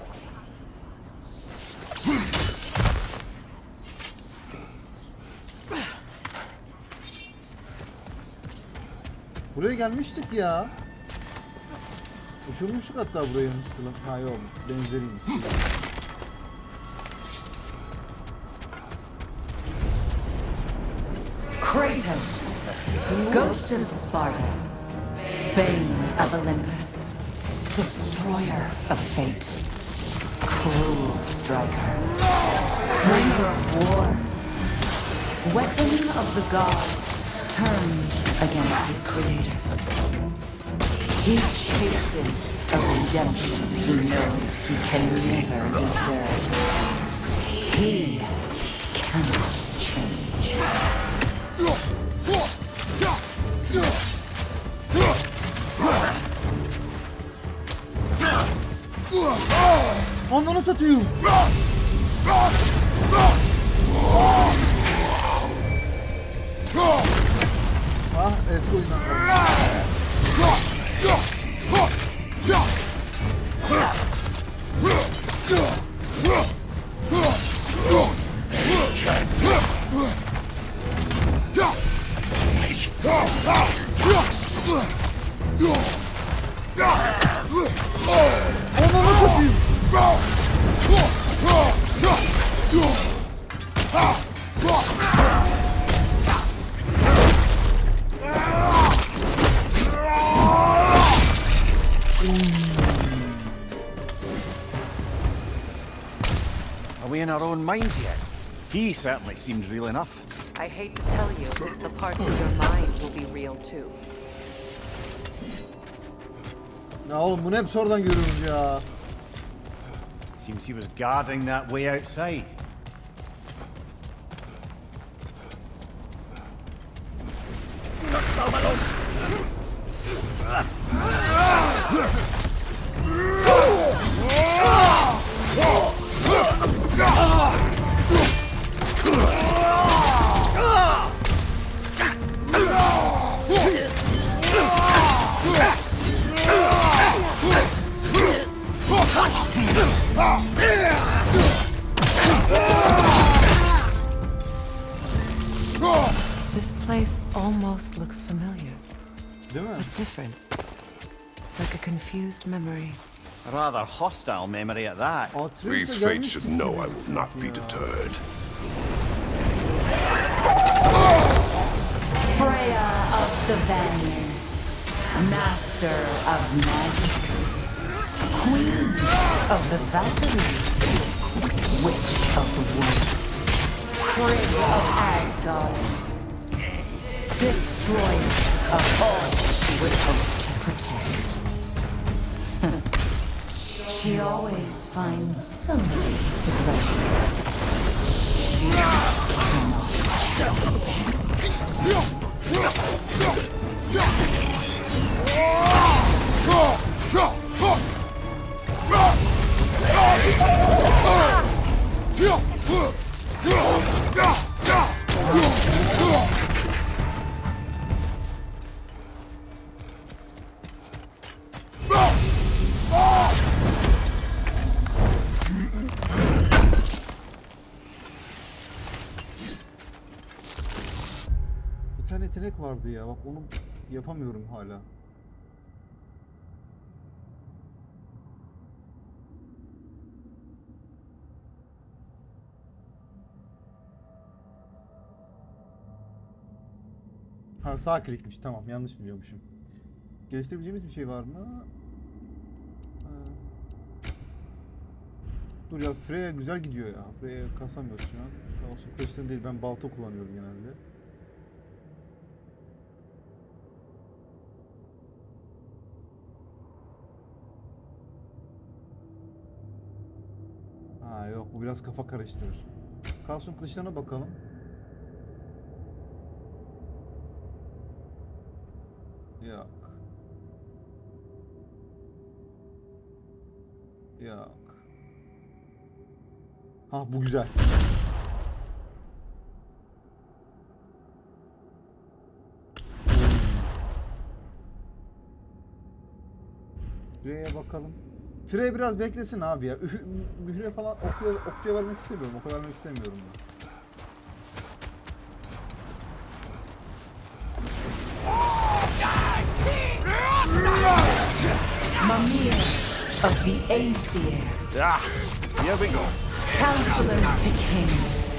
Buraya gelmiştik ya. Uçurmuştuk hatta burayı. Ha yok, benzeriymiş.
Kratos, Ghost of Sparta, Bane of Olympus, Destroyer of Fate, Cruel Striker, Bringer of War, Weapon of the Gods, turned against his creators. He chases a redemption he knows he can never deserve. He cannot change.
Ananı satayım. Ah, eski oyundan Ananı satayım.
Are we in our own minds yet? He certainly seemed real enough.
I hate to tell you, the parts of your mind will be real too.
Ya oğlum bunu hep sonradan görüyoruz ya.
Seems he was guarding that way outside.
This place almost looks familiar.
Değil mi?
But different. Like a confused memory.
A rather hostile memory at that.
These fates should know I will not be deterred.
Freya of the Vanir, master of magics, queen of the Valkyries, witch of the woods, Frigg of Asgard, destroyer of all she would hope to protect. She always finds somebody to blame. She
Bir tane yetenek vardı ya, bak onu yapamıyorum hala. Ha, sağ klikmiş, tamam, yanlış biliyormuşum. Geliştirebileceğimiz bir şey var mı? Dur ya, Freya güzel gidiyor ya. Freya kasamıyoruz şu an. Olsun, kılıçların değil, ben balta kullanıyorum genelde. Ha yok, bu biraz kafa karıştırır. Kalsın kılıçlarına bakalım. Yok. Yok. Ha, bu güzel. Freya'ya bakalım. Frey biraz beklesin abi ya. Mühre falan okçuya vermek istemiyorum. Oka vermek istemiyorum ben.
Mimir of the Aesir.
Ah, here we go.
Counselor to kings,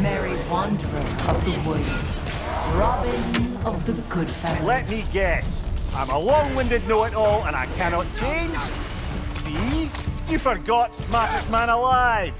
merry wanderer of the woods, Robin of the good fellows.
Let me guess. I'm a long-winded know-it-all and I cannot change? See? You forgot smartest man alive!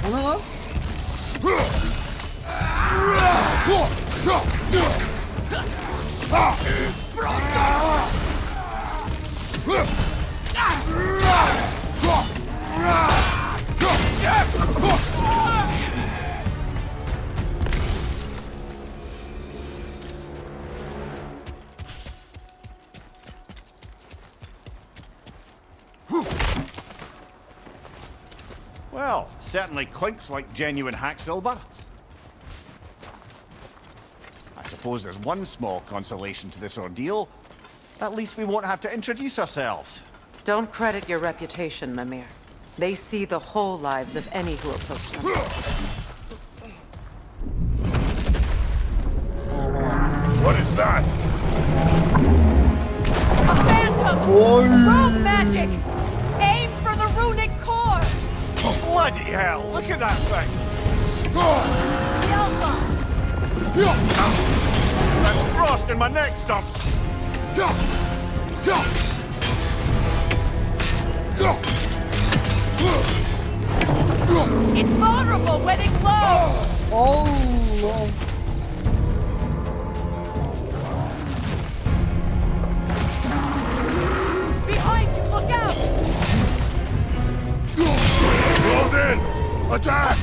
O ne lan?
Well, certainly clinks like genuine hack silver. I suppose there's one small consolation to this ordeal. At least we won't have to introduce ourselves.
Don't credit your reputation, Mimir. They see the whole lives of any who approach them.
What is that?
A phantom! Rogue magic! Aim for the runic core!
Bloody hell, look at that thing! That's frost in my neck stump!
It's vulnerable when it glows!
Allah.
Behind you, look out!
Close in! Attack!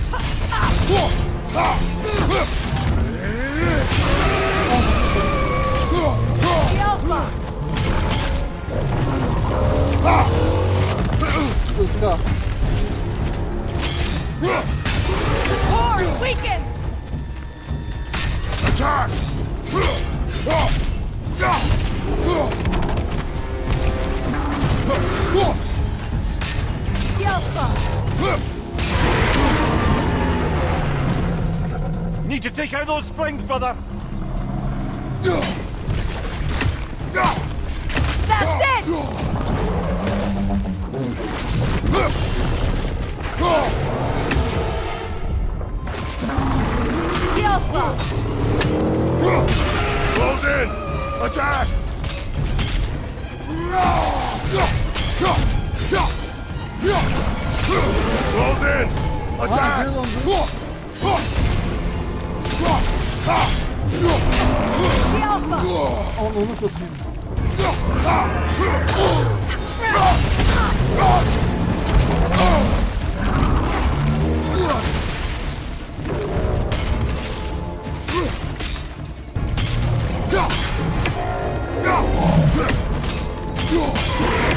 Let's go.
Core is weakened!
Attack!
Need to take out those springs, brother!
That's it!
Close in! Attack! Close in! Attack!
Onu satayım.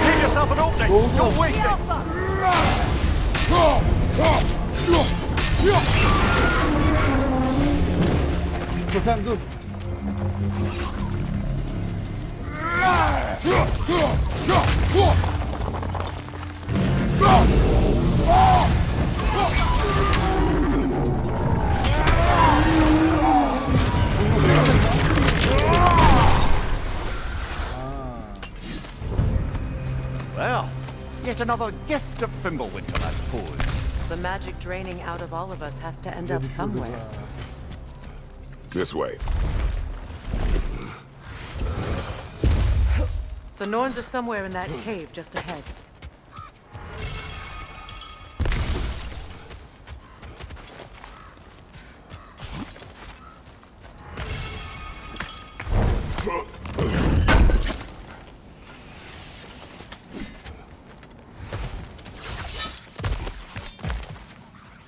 Give yourself an opening! Don't waste it!
Totem dur.
Well, yet another gift of Fimbulwinter, I suppose.
The magic draining out of all of us has to end up somewhere.
This way.
The Norns are somewhere in that cave just ahead.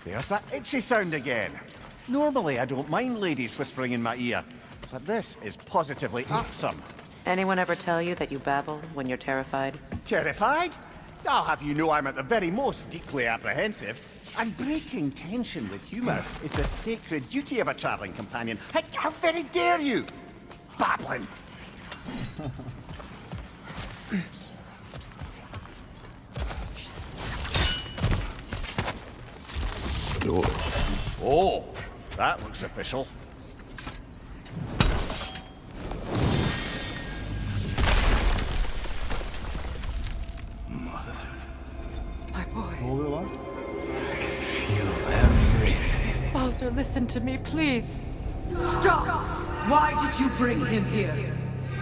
There's that itchy sound again. Normally I don't mind ladies whispering in my ear, but this is positively irksome.
Anyone ever tell you that you babble when you're terrified?
Terrified? I'll have you know I'm at the very most deeply apprehensive. And breaking tension with humour is the sacred duty of a travelling companion. How very dare you! Babbling! Oh, that looks official.
Ne oluyor lan?
Feel everything. Master, listen to me, please.
Stop! Why did you bring him here?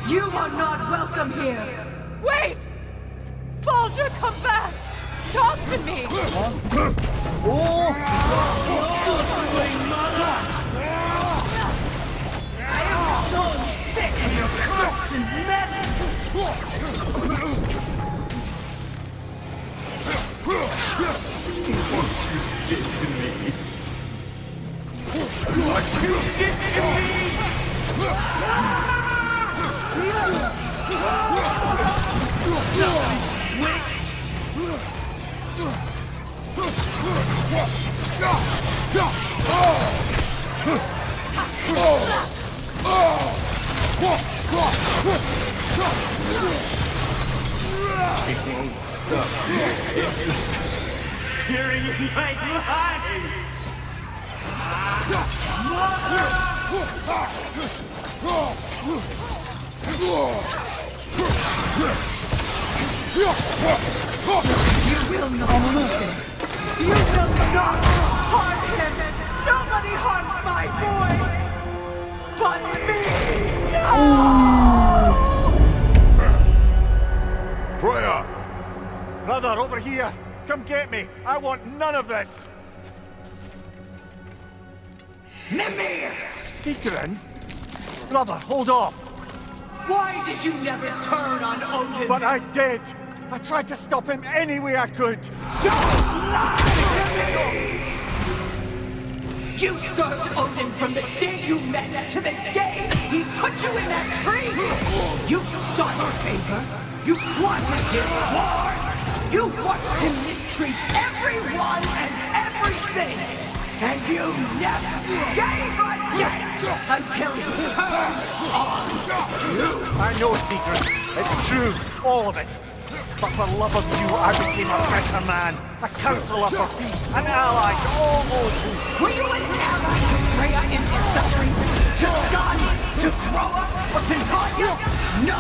You are not welcome here!
Wait! Baldur, come back! Talk to me!
I am so sick of your constant meddling!
What you did to me! What you did to me! This ain't stuff. You're in my life!
You will not touch him! You will not harm him! Nobody harms my boy! But me!
Freya!
Brother, over here! Come get me! I want none of this!
Mimir!
Secret? Brother, hold off!
Why did you never turn on Odin?
But I did! I tried to stop him any way I could!
Don't lie to me! You served Odin from the day you met to the day he put you in that tree! You sought his favor! You wanted his war! You watched him mistreat everyone and everything! And you never gave a chance until you turned on you!
I know, Secret. It's true, all of it. But for love of you, I became a better man, a counselor for peace, an ally to all those who...
Were you an ally to Freya in suffering? To Scott? To Groa? Or to Tanya? No!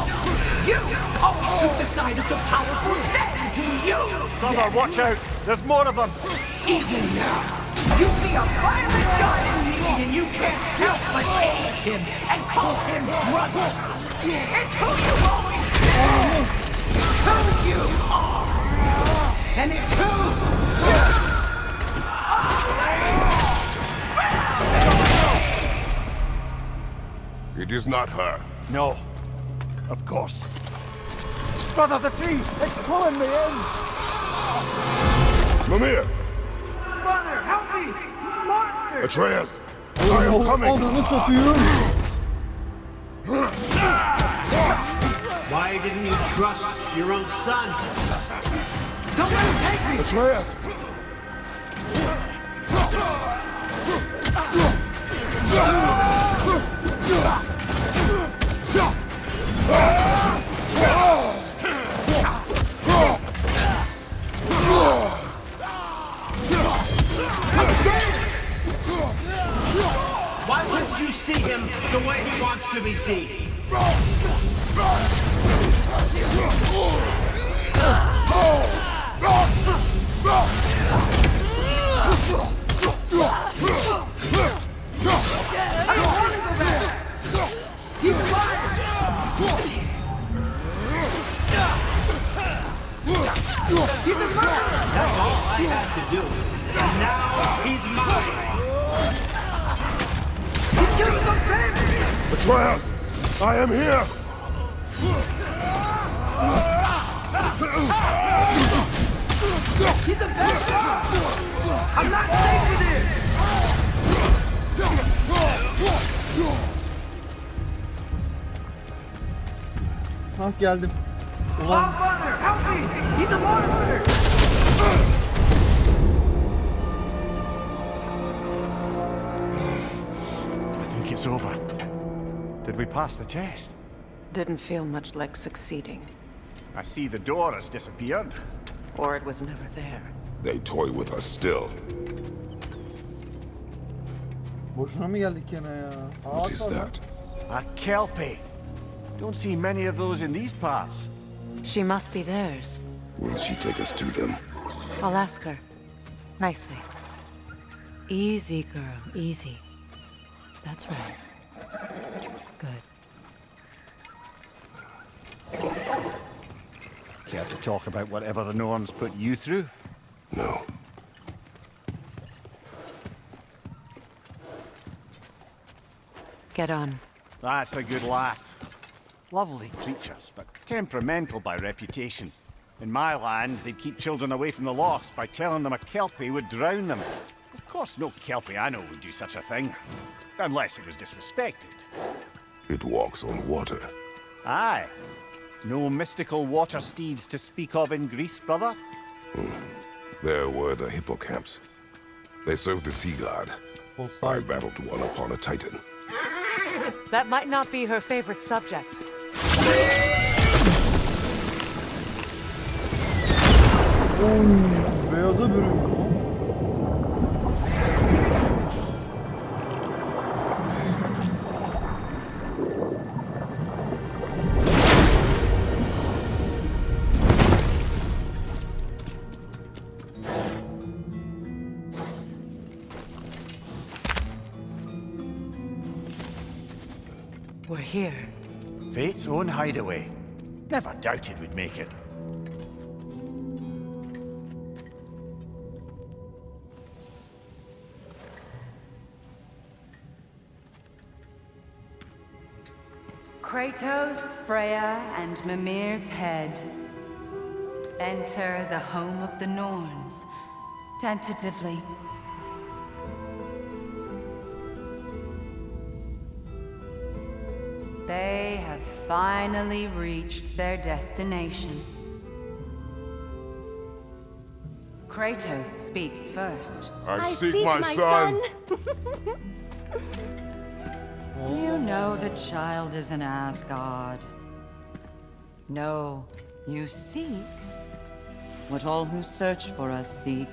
You always took the side of the powerful, then you used
Brother,
them.
watch out! There's more of them!
Even now, you see a violent god in need and you can't help but aid him and call him brother. It's who you always been. It's who you are. And it's who you are.
It is not her.
No. Of course. Brother, the tree! It's pulling me in!
Mimir!
Brother, help me! Monster!
Atreus! I am coming!
Aldığını satıyor.
Why didn't you trust your own son?
Don't let him take me!
Atreus!
Why wouldn't you see him the way he wants to be seen?
I don't want to go back! He's alive! He's a murderer!
That's all I have to do. And now he's mine.
He's killing the family!
Atreus! I am here!
He's a bad guy! I'm not safe with him!
Ah geldim.
Oh,
Ulan
Father, help me! He's a monster!
I think it's over. Did we pass the test?
Didn't feel much like succeeding.
I see the door has disappeared.
Or it was never there.
They toy with us still.
boşuna mı geldik gene ya?
What is
var lan.
that?
A kelpie. Don't see many of those in these parts.
She must be theirs.
Will she take us to them?
I'll ask her. Nicely.
Easy, girl, easy. That's right. Good.
Care to talk about whatever the norms put you through?
No.
Get on.
That's a good lass. Lovely creatures, but temperamental by reputation. In my land, they'd keep children away from the lost by telling them a kelpie would drown them. Of course, no kelpie I know would do such a thing. Unless it was disrespected.
It walks on water.
Aye. No mystical water steeds to speak of in Greece, brother?
There were the hippocamps. They served the sea god. I battled one upon a titan.
That might not be her favorite subject.
Beyaza bürün.
We're here.
Fate's own hideaway. Never doubted we'd make it.
Kratos, Freya, and Mimir's head. Enter the home of the Norns, tentatively. They have finally reached their destination. Kratos speaks first.
I seek my son.
You know the child is in Asgard. No, you seek what all who search for us seek.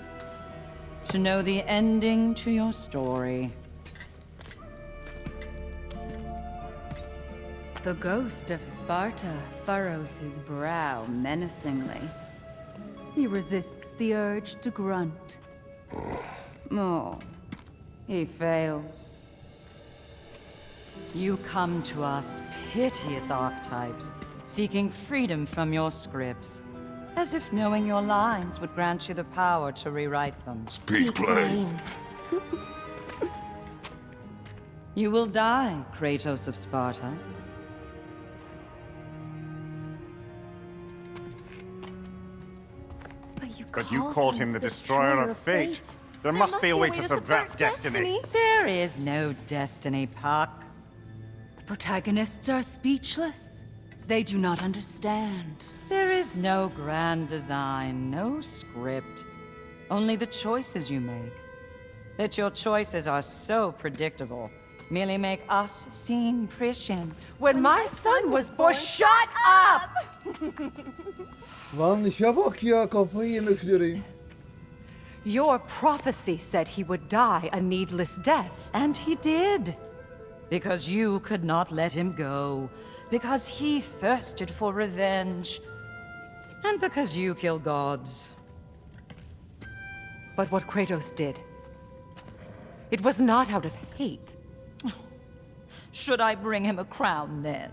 To know the ending to your story.
The ghost of Sparta furrows his brow menacingly. He resists the urge to grunt. Oh, he fails.
You come to us, piteous archetypes, seeking freedom from your scripts, as if knowing your lines would grant you the power to rewrite them.
Speak plain.
You will die, Kratos of Sparta.
But you called him the destroyer of fate. There must be a way to subvert destiny.
There is no destiny, Puck.
The protagonists are speechless. They do not understand.
There is no grand design, no script. Only the choices you make. That your choices are so predictable merely make us seem prescient.
When my son was born, shut up!
Lan işe bak ya, kafayı yemek üzereyim.
Your prophecy said he would die a needless death.
And he did. Because you could not let him go. Because he thirsted for revenge. And because you kill gods.
But what Kratos did, it was not out of hate.
Should I bring him a crown then?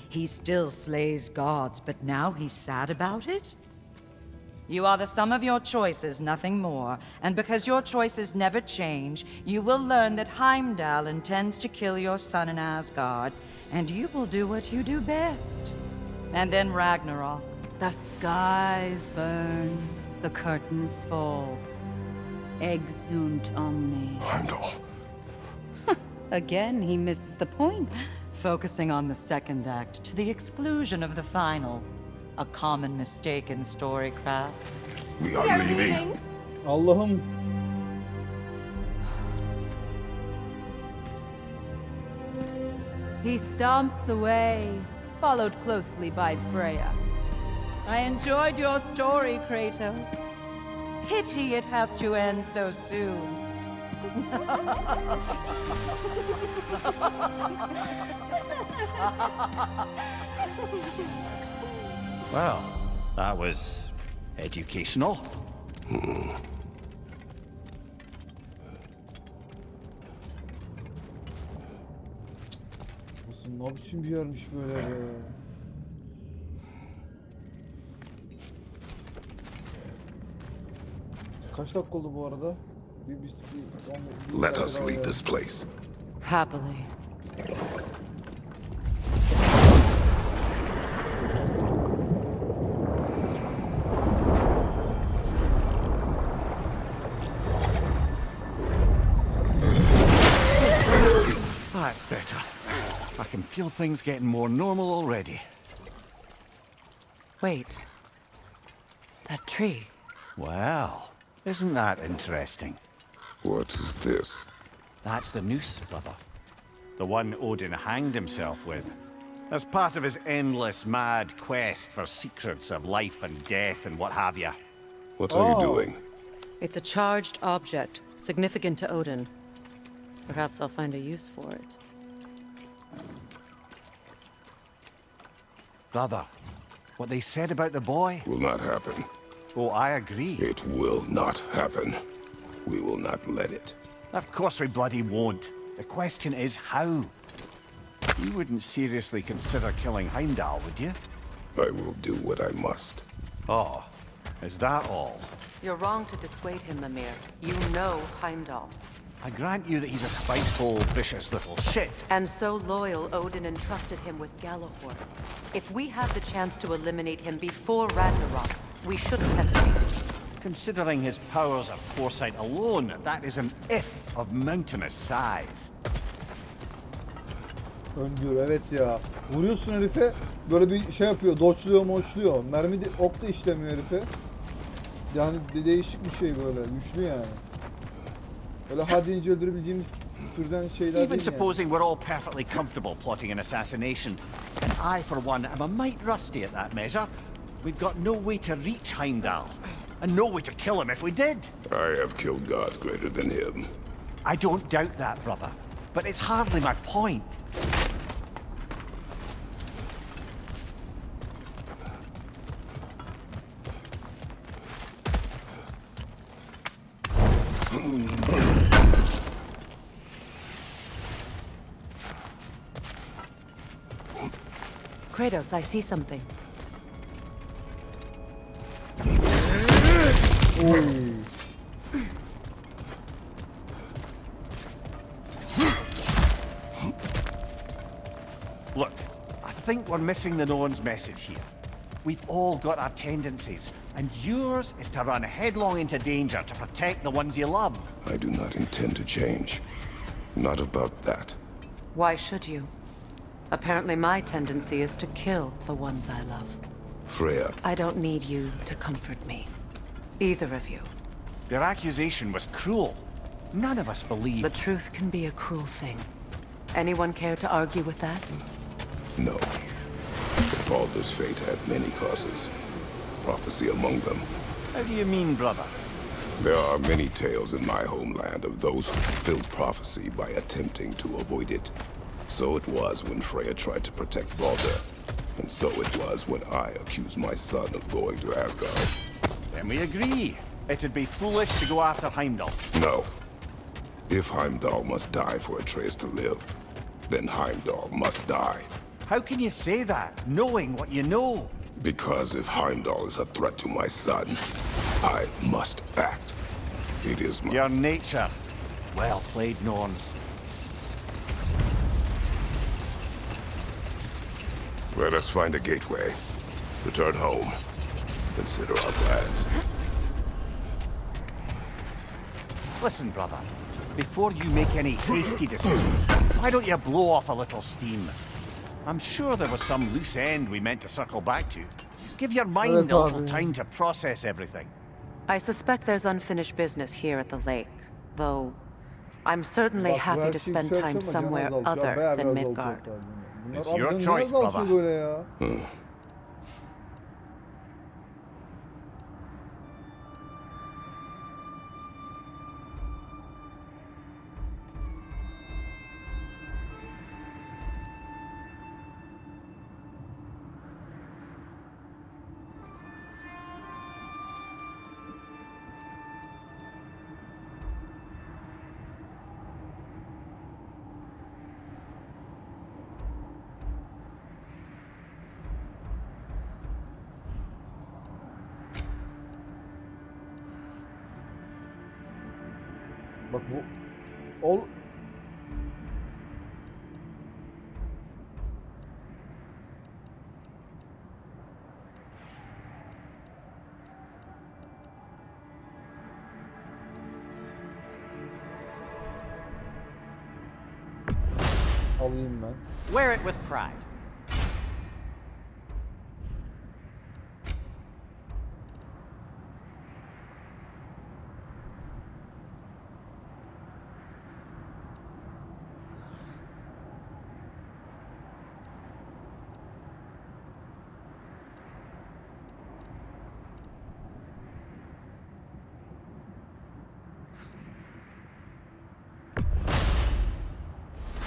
He still slays gods, but now he's sad about it? You are the sum of your choices, nothing more. And because your choices never change, you will learn that Heimdall intends to kill your son in Asgard, and you will do what you do best. And then Ragnarok.
The skies burn, the curtains fall. Exunt omnes.
Heimdall.
Again, he misses the point.
Focusing on the second act to the exclusion of the final. A common mistake in storycraft.
We are leaving.
Allah'ım.
He stomps away, followed closely by Freya.
I enjoyed your story, Kratos. Pity it has to end so soon.
Well, that was educational.
olsun. Ne biçim bir yermiş böyle be. Kaç dakika oldu bu arada?
Let us leave this place.
Happily.
That's better. I can feel things getting more normal already.
Wait. That tree.
Well, isn't that interesting?
What is this?
That's the noose, brother. The one Odin hanged himself with. As part of his endless, mad quest for secrets of life and death and what have you.
What are you doing?
It's a charged object, significant to Odin. Perhaps I'll find a use for it.
Brother, what they said about the boy?
Will not happen.
Oh, I agree.
It will not happen. We will not let it.
Of course we bloody won't. The question is how. You wouldn't seriously consider killing Heimdall, would you?
I will do what I must.
Oh, is that all?
You're wrong to dissuade him, Mimir. You know Heimdall.
I grant you that he's a spiteful, vicious little shit.
And so loyal, Odin entrusted him with Galahor. If we have the chance to eliminate him before Ragnarok, we shouldn't hesitate.
Considering his powers of foresight alone, that is an if of mountainous size.
Öngör, evet ya. Vuruyorsun herife, böyle bir şey yapıyor, doçluyor moçluyor. Mermi de, ok da işlemiyor herife. Yani değişik bir şey böyle, güçlü yani. Öyle ha deyince öldürebileceğimiz türden şeyler
Even
değil
supposing we're all perfectly comfortable plotting an assassination, and I, for one, am a mite rusty at that measure, we've got no way to reach Heimdall, and no way to kill him if we did.
I have killed gods greater than him.
I don't doubt that, brother, but it's hardly my point.
Kratos, I see something.
Look, I think we're missing the Norn's message here. We've all got our tendencies, and yours is to run headlong into danger to protect the ones you love.
I do not intend to change. Not about that.
Why should you? Apparently my tendency is to kill the ones I love.
Freya.
I don't need you to comfort me. Either of you.
Their accusation was cruel. None of us believe.
The truth can be a cruel thing. Anyone care to argue with that?
No. But Baldur's fate had many causes. Prophecy among them.
How do you mean, brother?
There are many tales in my homeland of those who fulfilled prophecy by attempting to avoid it. So it was when Freya tried to protect Baldur. And so it was when I accused my son of going to Asgard.
Then we agree. It'd be foolish to go after Heimdall.
No. If Heimdall must die for Atreus to live, then Heimdall must die.
How can you say that, knowing what you know?
Because if Heimdall is a threat to my son, I must act. It is my...
Your nature. Well played, Norns.
Let us find a gateway. Return home. Consider our plans.
Listen, brother. Before you make any hasty decisions, why don't you blow off a little steam? I'm sure there was some loose end we meant to circle back to. Give your mind a little time to process everything.
I suspect there's unfinished business here at the lake, though I'm certainly happy to spend time somewhere other than Midgard.
It's your choice, brother.
Bak bu... Alayım ben.
Wear it with pride.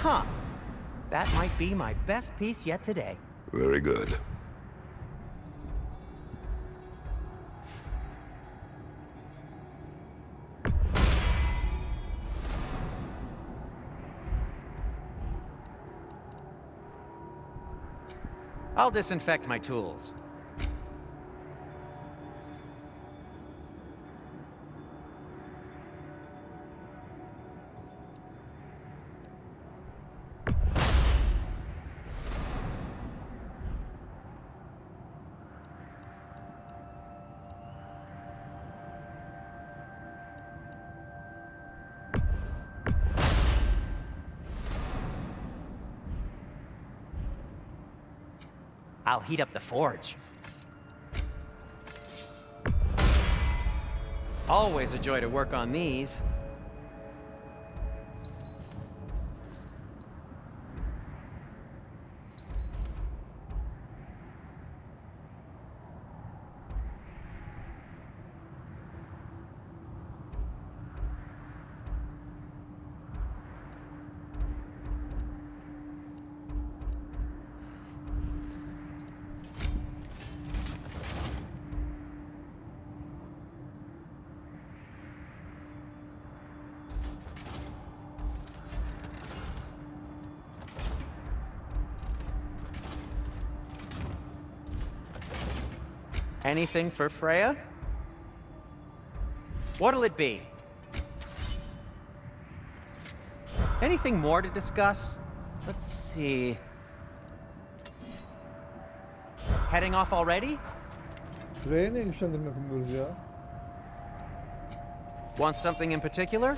Huh. That might be my best piece yet today.
Very good.
I'll disinfect my tools. I'll heat up the forge. Always a joy to work on these. Anything for Freya? What'll it be? Anything more to discuss? Let's see. Heading off already?
Freya'ya ne güçlendirme yapamıyoruz ya?
Want something in particular?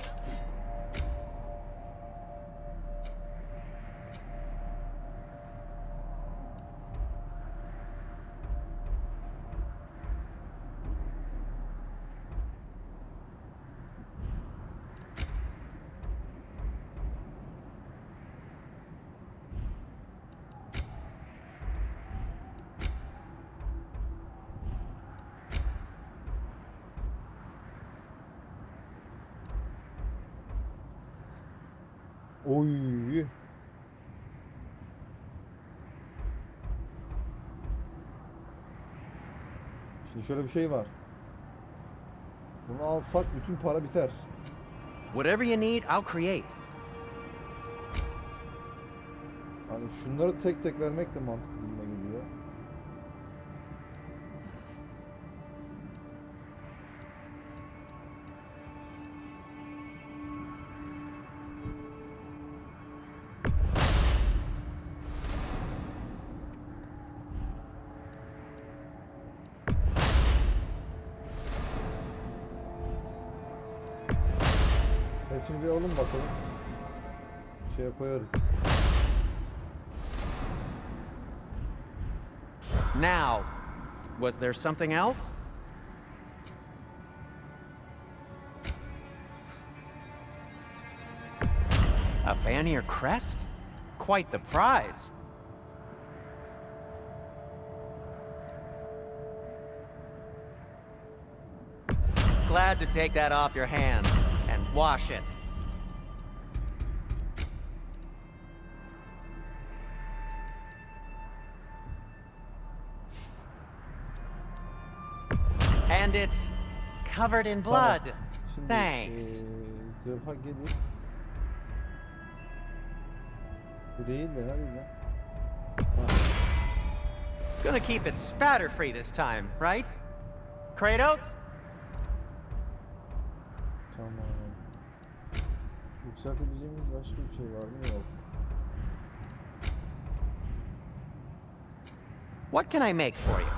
Oy. Şimdi şöyle bir şey var. Bunu alsak bütün para biter.
Whatever you need, I'll create.
Hani şunları tek tek vermek de mantıklı gibi geliyor. Şimdi bir alalım bakalım. Şeye koyarız.
Now, was there something else? A Vanir crest? Quite the prize. Glad to take that off your hands and wash it. And it's covered in blood.
Şimdi,
Thanks.
Zırha gelir. Bu değil de nerede ya?
Gonna keep it spatter free this time, right? Kratos?
Tamam. Yükseltebileceğimiz başka bir şey var mı? Yok.
What can I make for you?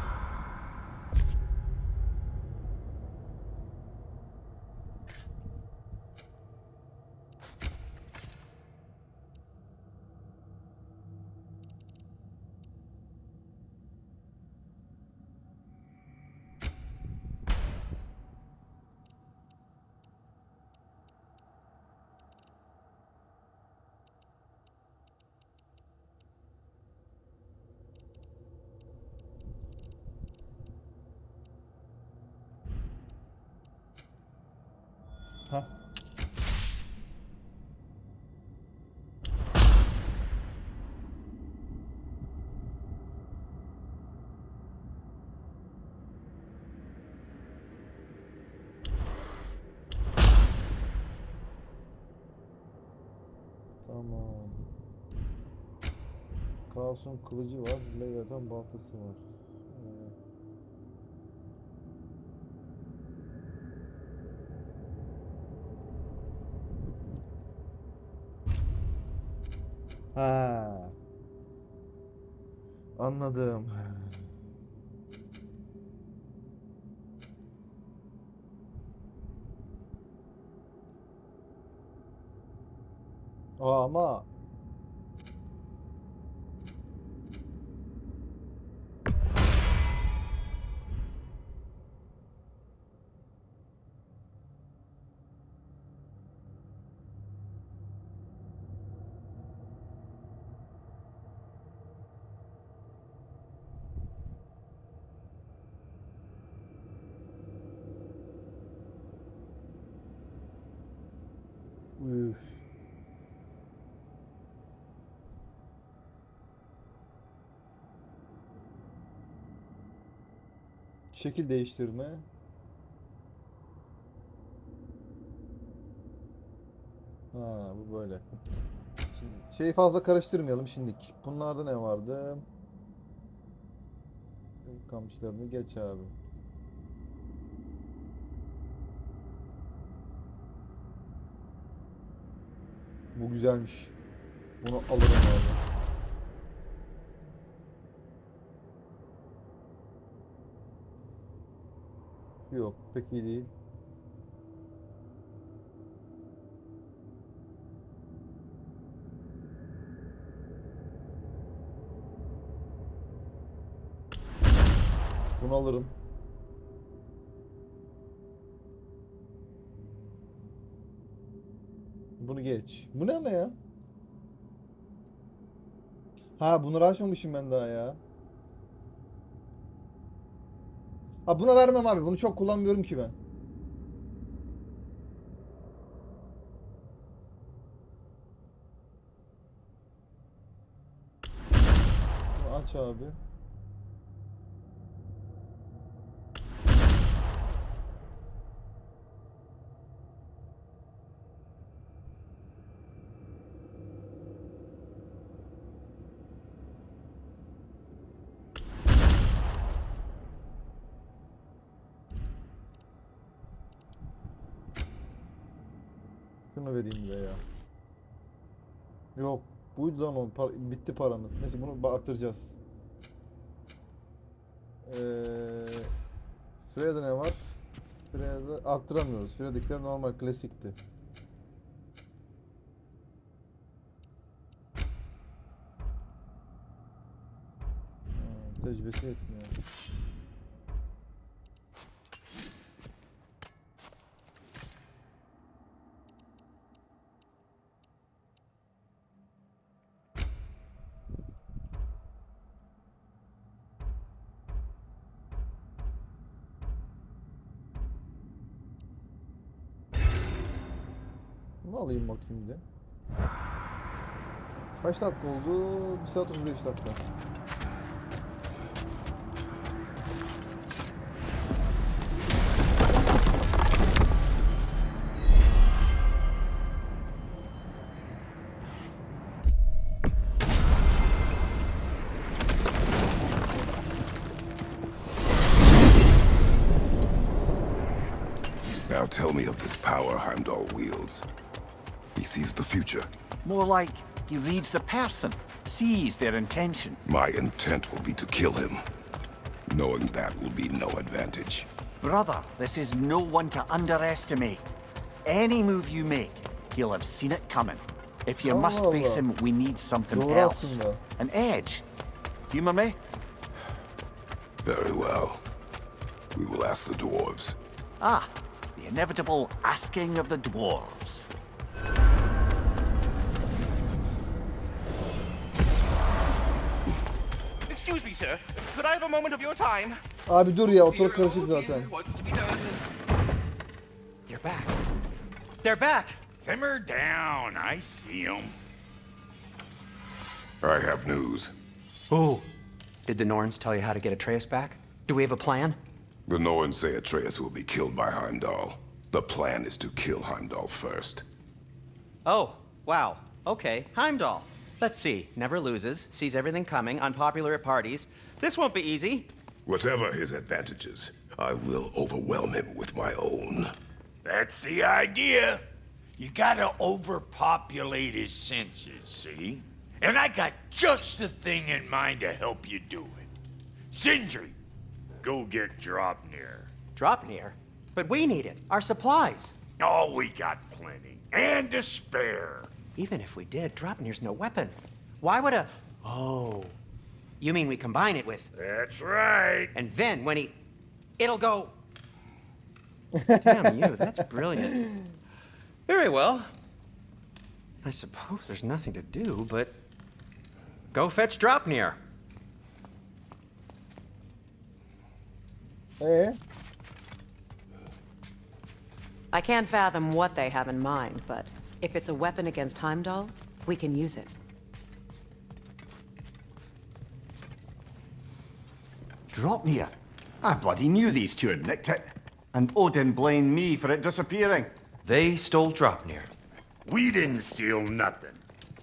Hah. Tamam. Kaos'un kılıcı var, Leviathan baltası var. Ha. Anladım. Ama üf. Şekil değiştirme. Ha, bu böyle. Şimdi şeyi fazla karıştırmayalım şimdilik. Bunlarda ne vardı? Kamışlarını geç abi. Bu güzelmiş. Bunu alırım abi. Yok, pek iyi değil. Bunu alırım. Bunu geç. Bu ne ya? Ha, bunları açmamışım ben daha ya. Ha, buna vermem abi. Bunu çok kullanmıyorum ki ben. Bunu aç abi. Şunu vereyim de ya. Yok. Bu yüzden bitti paramız. Neyse bunu arttıracağız. Freya ne var? Freya'da arttıramıyoruz. Freyda'kiler normal klasikti. Tecrübesi yetmiyor. Bunu alayım bakayım bir de. Kaç dakika oldu? 1 saat 35 dakika.
Now tell me of this power Heimdall wields. He sees the future.
More like he reads the person, sees their intention.
My intent will be to kill him. Knowing that will be no advantage.
Brother, this is no one to underestimate. Any move you make, he'll have seen it coming. If you must face him, we need something else. An edge. Humor me?
Very well. We will ask the dwarves.
Ah, the inevitable asking of the dwarves.
Excuse me, sir. Could I have a moment of your time?
Abi dur ya, ortalık karışık zaten.
You're back.
They're back. Simmer down. I see them.
I have news.
Oh. Did the Norns tell you how to get Atreus back? Do we have a plan?
The Norns say Atreus will be killed by Heimdall. The plan is to kill Heimdall first.
Oh, wow. Okay, Heimdall. Let's see. Never loses, sees everything coming, unpopular at parties. This won't be easy.
Whatever his advantages, I will overwhelm him with my own.
That's the idea. You gotta overpopulate his senses, see? And I got just the thing in mind to help you do it. Sindri, go get Draupnir.
Draupnir? But we need it. Our supplies.
Oh, we got plenty. And to spare.
Even if we did, Draupnir's no weapon. Why would a... Oh. You mean we combine it with...
That's right.
And then when he... It'll go... Damn you, that's brilliant. Very well. I suppose there's nothing to do, but... Go fetch Draupnir.
I can't fathom what they have in mind, but if it's a weapon against Heimdall, we can use it.
Draupnir? I bloody knew these two had nicked it. And Odin blamed me for it disappearing.
They stole Draupnir.
We didn't steal nothing.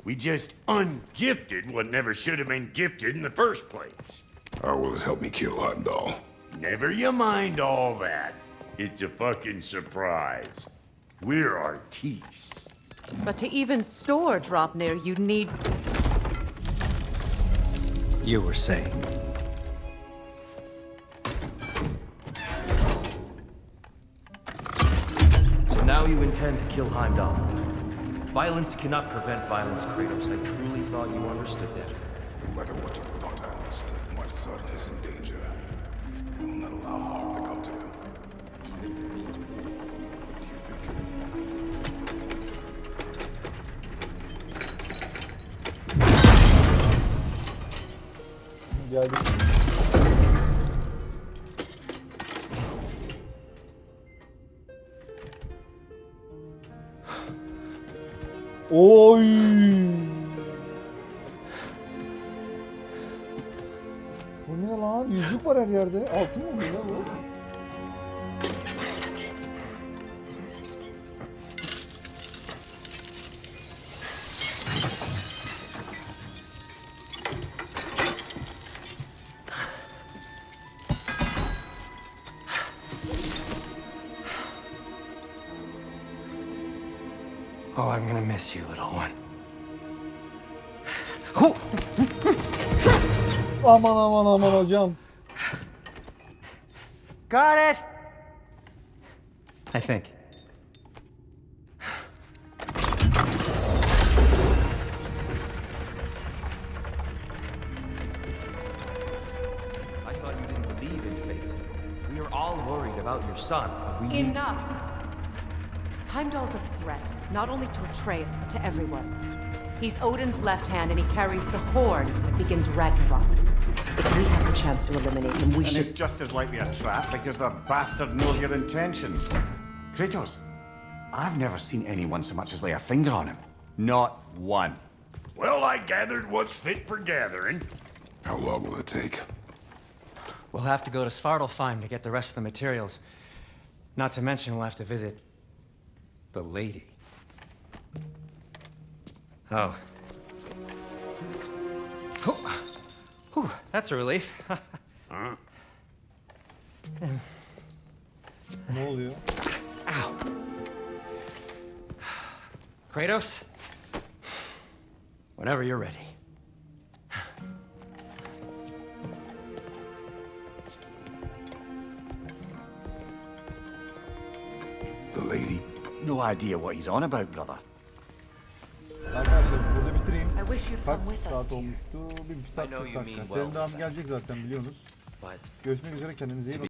We just ungifted what never should have been gifted in the first place.
How will it help me kill Heimdall?
Never you mind all that. It's a fucking surprise. We're artistes.
But to even store Draupnir, you'd need...
You were saying?
So now you intend to kill Heimdall. Violence cannot prevent violence, Kratos. I truly thought you understood that.
No matter what you thought I understood, my son is in danger. I will not allow harm to come to him.
Geldik. Oy! Bu ne lan? Yüzük var her yerde. Altın mı oluyor bu?
Oh, I'm gonna miss you, little one.
Aman aman aman hocam.
Got it! I think.
I thought you didn't believe in fate. We are all worried about your son, but we need...
Enough! Heimdall's a threat, not only to Atreus, but to everyone. He's Odin's left hand, and he carries the horn that begins Ragnarok. If we have the chance to eliminate him, we should...
it's just as likely a trap because the bastard knows your intentions. Kratos, I've never seen anyone so much as lay a finger on him. Not one.
Well, I gathered what's fit for gathering.
How long will it take?
We'll have to go to Svartalfheim to get the rest of the materials. Not to mention we'll have to visit... the lady. Oh. Whew, that's a relief.
Huh?
Ne oluyor?
Ow.
Kratos, whenever you're ready.
The lady?
No idea what he's on about, brother.
Arkadaşlar burada bitireyim.
I wish you'd
Kaç
come with us,
saat
dear.
olmuştu? Bir saat
I know
40
you
dakika.
mean
Senin
well,
devamı gelecek zaten biliyorsunuz.
But
Görüşmek üzere, kendinize iyi bakın.